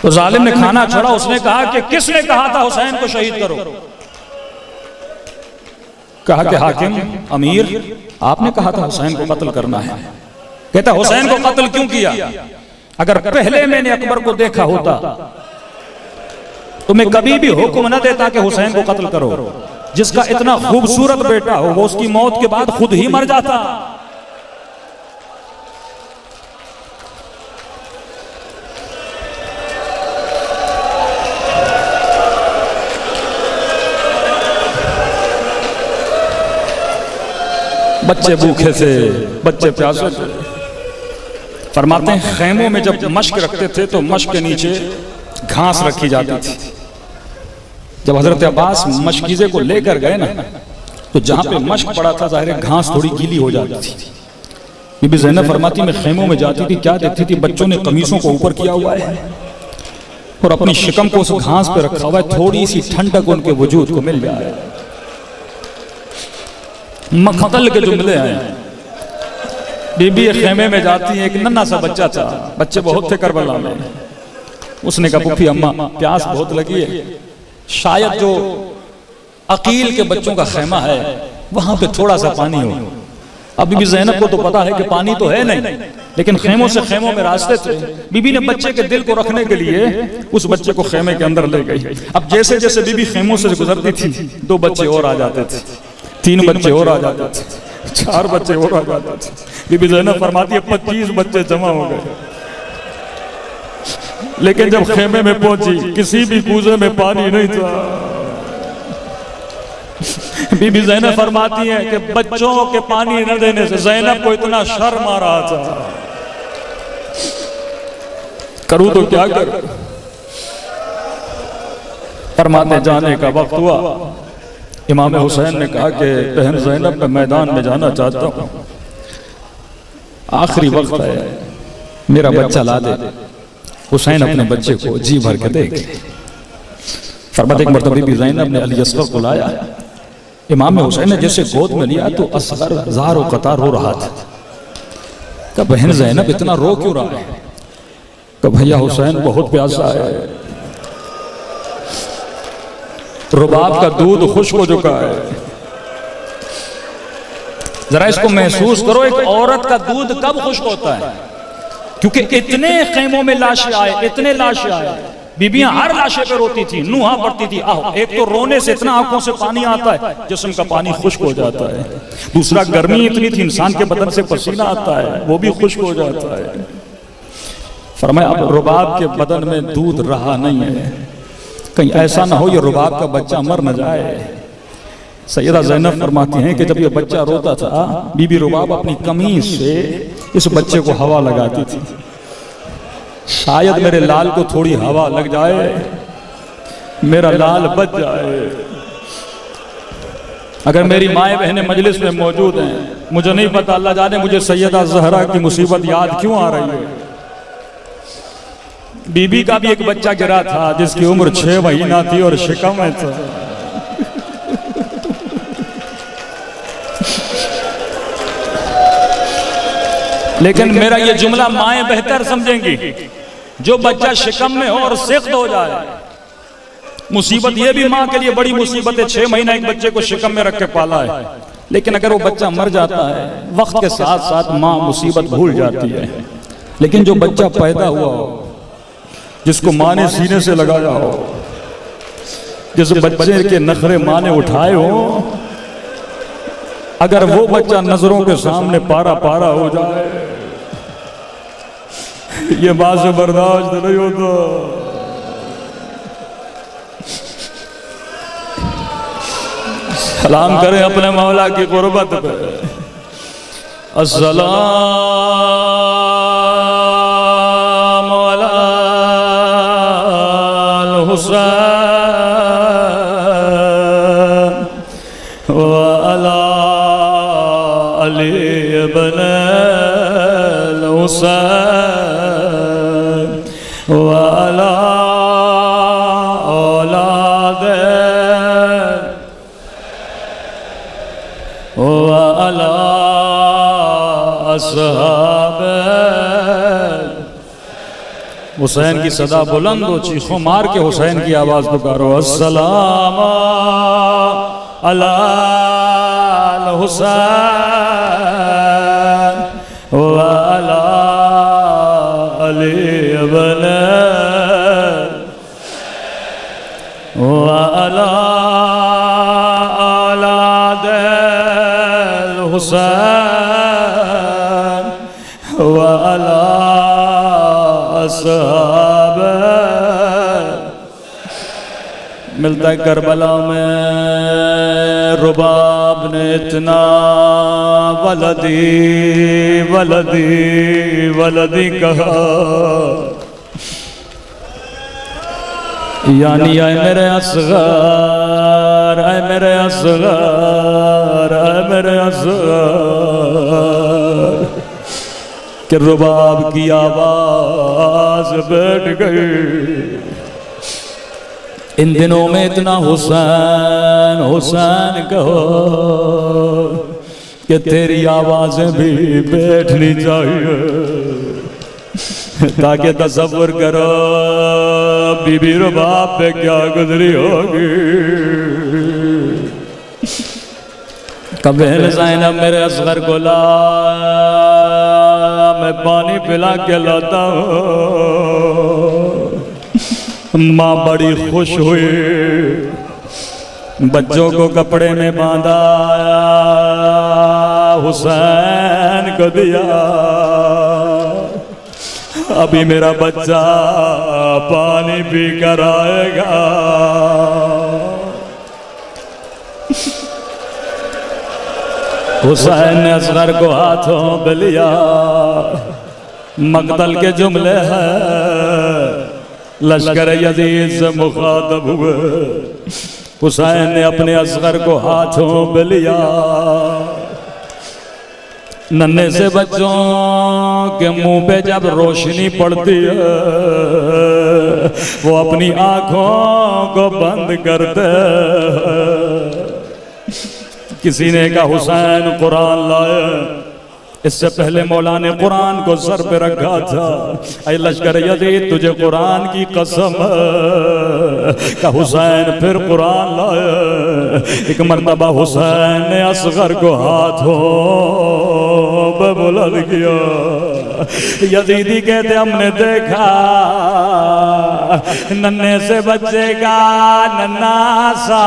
तो जालिम ने खाना छोड़ा, उसने कहा कि किसने कहा था हुसैन को शहीद करो। कहा कि हाकिम अमीर आपने कहा था हुसैन को कत्ल करना है। कहता हुसैन को कत्ल क्यों किया, अगर पहले मैंने अकबर को देखा होता तो मैं कभी भी हुक्म न देता कि हुसैन को कत्ल करो। जिसका इतना खूबसूरत बेटा हो वो उसकी मौत के बाद खुद ही मर जाता। बच्चे भूखे थे, बच्चे प्यासे थे। फरमाते हैं खैमों में जब मश्क रखते थे तो मश्क के नीचे घास रखी जाती थी। जब हजरत अब्बास मशकीज़े को लेकर गए ना तो जहां पे मश्क पड़ा था जाहिर है घास थोड़ी गीली हो जाती थी। बीबी ज़ैनब फरमाती मैं खैमों में जाती थी, क्या देखती थी बच्चों ने कमीजों को ऊपर किया हुआ है और अपनी शिकम को उस घास पे रखा हुआ है, थोड़ी सी ठंडक उनके वजूद को मिल जाए। मखतल के जुमले हैं। बीबी खेमे में जाती है, एक नन्हा सा बच्चा था, बच्चे बहुत थे करबला में। उसने कहा पुप्पी अम्मा प्यास बहुत लगी है, शायद जो अकील के बच्चों का खेमा है वहां पे थोड़ा सा पानी हो। अब बीबी ज़ैनब को तो पता है कि पानी तो है नहीं, लेकिन खेमों से खेमों में रास्ते थे। बीबी ने बच्चे के दिल को रखने के लिए उस बच्चे को खेमे के अंदर ले गई। अब जैसे जैसे बीबी खेमों से गुजरती थी 2 बच्चे और आ जाते थे, 3 बच्चे और आ जाते थे, 4 बच्चे और आ जाते थे। बीबी ज़ैनब फरमाती है 25 बच्चे जमा हो गए। लेकिन जब खेमे में पहुंची किसी भी कूजे में पानी नहीं था। बीबी ज़ैनब फरमाती है कि बच्चों के पानी न देने से ज़ैनब को इतना शर्म आ रहा था, करूं तो क्या करूं। फरमाते जाने का वक्त हुआ, इमाम हुसैन ने कहा कि बहन ज़ैनब मैं मैदान में जाना चाहता हूं, आखिरी वक्त है, मेरा बच्चा ला दे। हुसैन अपने बच्चे को जी भर के देख। फरमाते एक मरतबा बीबी ज़ैनब ने अली असगर को लाया। इमाम हुसैन ने जैसे गोद में लिया तो असगर ज़ार व कतार रो रहा था। कहा बहन ज़ैनब इतना रो क्यों रहा है। कहा भैया हुसैन बहुत प्यासा है, रुबाब का दूध खुश्क हो चुका है। जरा इसको महसूस करो, एक औरत का दूध कब खुश्क होता है। क्योंकि इतने खेमों में लाशें आए, इतने लाशें आए, बीबियां हर लाशे पे रोती थी, नूहा पड़ती थी। आहो, एक तो रोने से इतना आंखों से पानी आता है जिस्म का पानी खुश्क हो जाता है, दूसरा गर्मी इतनी थी इंसान के बदन से पसीना आता है वो भी खुश्क हो जाता है। फरमाया अब रुबाब के बदन में दूध रहा नहीं है, कहीं ऐसा ना हो ये रुबाब का बच्चा मर न जाए। सैयदा ज़ैनब फरमाती हैं कि जब ये बच्चा रोता था बीबी रुबाब अपनी कमीज से इस बच्चे को हवा लगाती थी, शायद मेरे लाल को थोड़ी हवा लग जाए, मेरा लाल बच जाए। अगर मेरी माए बहनें मजलिस में मौजूद हैं, मुझे नहीं पता, अल्लाह जाने मुझे सैयदा ज़हरा की मुसीबत याद क्यों आ रही है। बीबी का भी एक बच्चा गिरा था जिसकी उम्र 6 महीना थी और शिकम में था। लेकिन मेरा ये जुमला माएं बेहतर समझेंगी, जो बच्चा शिकम में हो और सिक्त हो जाए, मुसीबत ये भी माँ के लिए बड़ी मुसीबत है। 6 महीना एक बच्चे को शिकम में रख के पाला है, लेकिन अगर वो बच्चा मर जाता है वक्त के साथ साथ माँ मुसीबत भूल जाती है। लेकिन जो बच्चा पैदा हुआ हो, जिसको माँ ने सीने से लगाया हो, जिस बच्चे के नखरे माँ ने उठाए हो, अगर वो बच्चा नजरों के सामने पारा पारा हो जाए, ये मां से बर्दाश्त नहीं होता। सलाम करें अपने मौला की गुर्बत पे। अस्सलाम अलल हुसैन व अला अली इब्न हुसैन व अला औलाद व अला असहाब। हुसैन की सदा बुलंद हो, चीखों मार के हुसैन की आवाज पुकारो। अस्सलाम अलल हुसैन व अला अली इब्न व अला औलाद हुसैन व अला असहाब। मिलता है करबला में रुबाब ने इतना वलदी वलदी वलदी कहा, यानी आए मेरे असगर, आए मेरे असगर, आए मेरे असगर कि रुबाब की आवाज बैठ गई। इन दिनों में इतना हुसैन हुसैन कहो कि तेरी आवाजें भी बैठनी चाहिए, ताकि तसव्वुर करो बीबी रुबाब पे क्या गुजरी होगी। कबीर ज़ैनब मेरे असगर को ला, मैं पानी पिला के लाता हूँ। माँ बड़ी खुश हुई, बच्चों को कपड़े में बांधा, हुसैन को दिया। अभी मेरा बच्चा पानी पी कर आएगा। हुसैन ने असगर को हाथों पे लिया। मकतल के जुमले हैं, लश्कर यजीद से मुखातब हुए। हुसैन ने अपने असगर को हाथों पे लिया। नन्हे से बच्चों के मुंह पे जब रोशनी पड़ती है, वो अपनी आंखों को बंद करते हैं। किसी ने कहा हुसैन कुरान लाए, इससे पहले मौला ने कुरान को सर पे रखा था। ऐ लश्कर यजीद तुझे कुरान की कसम का हुसैन फिर कुरान लाए। एक मर्तबा हुसैन ने असगर को हाथों पे बुलंद किया। यजीदी कहते हमने देखा नन्हे से बच्चे का नन्हा सा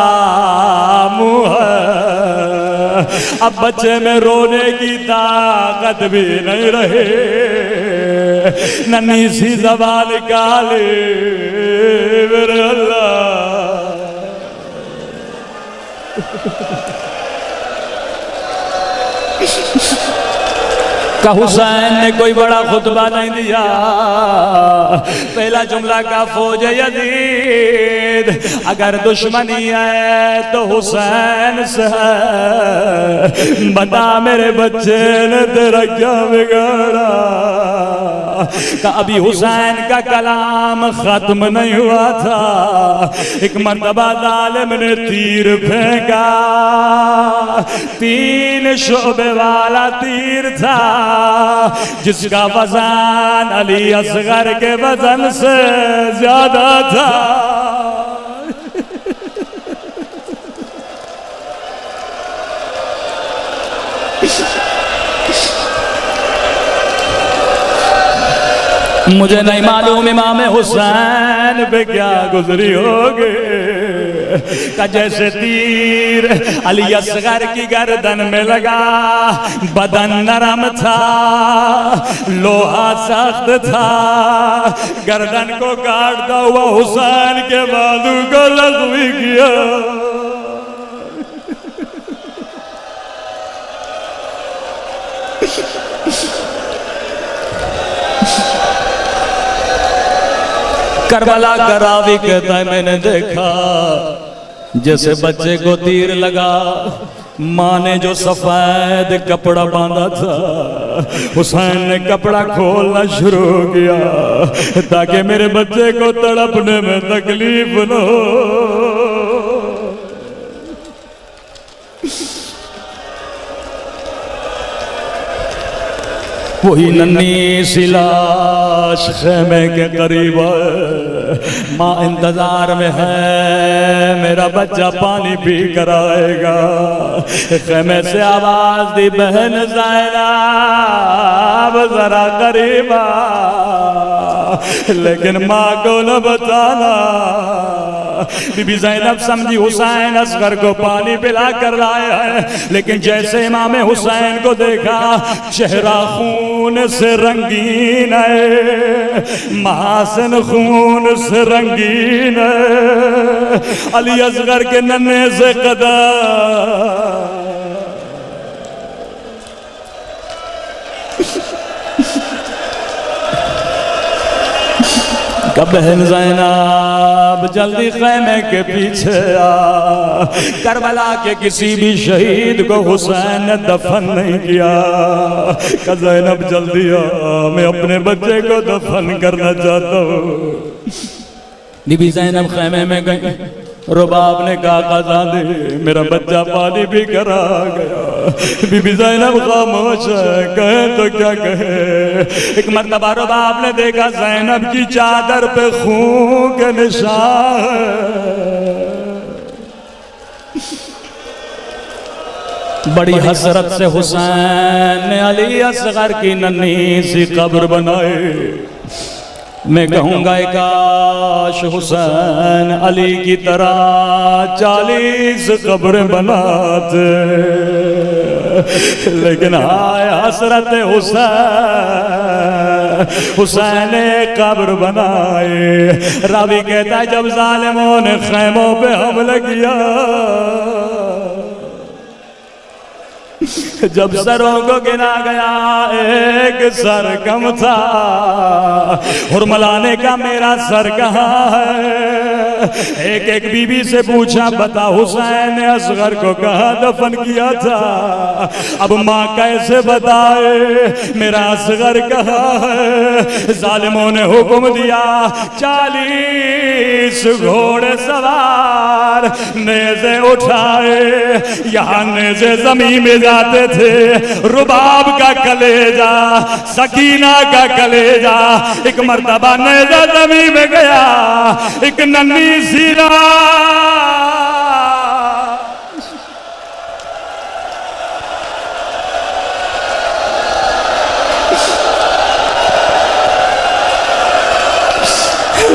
मुंह है, अब बच्चे में रोने की ताकत भी नहीं रहे। नन्ही सी ज़बान निकाले मेरे अल्लाह। का हुसैन ने कोई बड़ा खुतबा नहीं दिया। पहला जुमला का फौज यजीद, अगर दुश्मनी है तो हुसैन से है। बता मेरे बच्चे ने तेरा क्या बिगाड़ा। का अभी हुसैन का कलाम खत्म नहीं हुआ था, एक मर्तबा जालिम ने तीर फेंका। 3 शोबे वाला तीर था, जिसका वजन अली असगर के वजन से ज्यादा था। मुझे नहीं मालूम इमाम हुसैन पे क्या गुजरी होगी। का जैसे तीर अली असगर की गर्दन में लगा, बदन नरम था, लोहा सख्त था। गर्दन को काटता हुआ हुसैन के बाजू को लख्मी किया। करबला का रावी कहता है मैंने देखा जैसे बच्चे को तीर लगा, माँ ने जो सफेद कपड़ा बांधा था हुसैन ने कपड़ा खोलना शुरू किया ताकि मेरे बच्चे को तड़पने में तकलीफ न हो। वही नन्ही सी लाश खेमे के करीब है, माँ इंतजार में है मेरा बच्चा पानी पी कर आएगा। खेमे से आवाज दी बहन ज़ैनब जरा करीब आ, लेकिन माँ को न बताना। बीबी ज़ैनब समझी हुसैन असगर को पानी पिला कर लाया है, लेकिन जैसे इमाम हुसैन को देखा चेहरा खून से रंगीन है, महासन खून से रंगीन है, अली असगर के नन्हे से कदा बहन ज़ैनब जल्दी खैमे के पीछे आ, करबला के किसी भी शहीद को हुसैन ने दफन नहीं किया। ज़ैनब जल्दी आ, मैं अपने बच्चे को दफन करना चाहता हूँ। बीबी ज़ैनब खैमे में गई, रुबाब ने कहा क़ाज़ादे मेरा बच्चा पानी भी करा गया। बीबी ज़ैनब खामोश है, कहे तो क्या कहे। एक मर्तबा रुबाब ने देखा ज़ैनब की चादर पे खून के निशान, बड़ी हसरत से हुसैन ने अली असगर की नन्ही सी कब्र बनाई। मैं कहूँगा काश हुसैन अली की तरह 40 कब्रें बनाते, लेकिन हाय हसरत हुसैन ने कब्र बनाए। रावी कहता है जब जालिमों ने खैमों पे हमला किया, जब सरों को गिना गया एक सर कम था, और मलाने का मेरा सर कहाँ है। एक एक बीबी से पूछा बता हुसैन ने असगर को कहाँ दफन किया था। अब माँ कैसे बताए मेरा असगर कहाँ है। जालिमों ने हुक्म दिया 40 घोड़े सवार नेज़े उठाए, यहाँ नेज़े जमीन में जाते थे। रुबाब का कलेजा, सकीना का कलेजा, एक मर्तबा नेज़ा जमीन में गया, एक नन्ही सी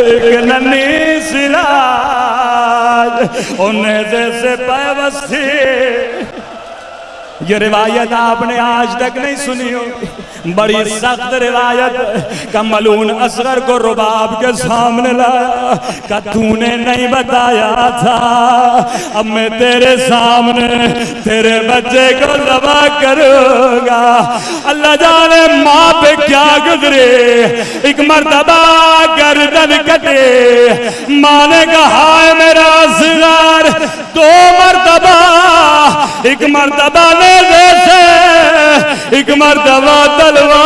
एक नन्ही सी लाश उन्हें जैसे पैवस्ती। ये रिवायत आपने आज तक नहीं सुनी हो, बड़ी सख्त रिवायत। का मलून असगर को रुबाब के सामने लाया, का तूने नहीं बताया था, अब मैं तेरे सामने तेरे बच्चे को ज़बा करूंगा। अल्लाह जाने माँ पे क्या गुजरे, एक मर्तबा गर्दन कटे, माँ ने कहा है मेरा असगर, 2 मर्तबा, एक मर्तबा ने जैसे एक मर्तबा तलवार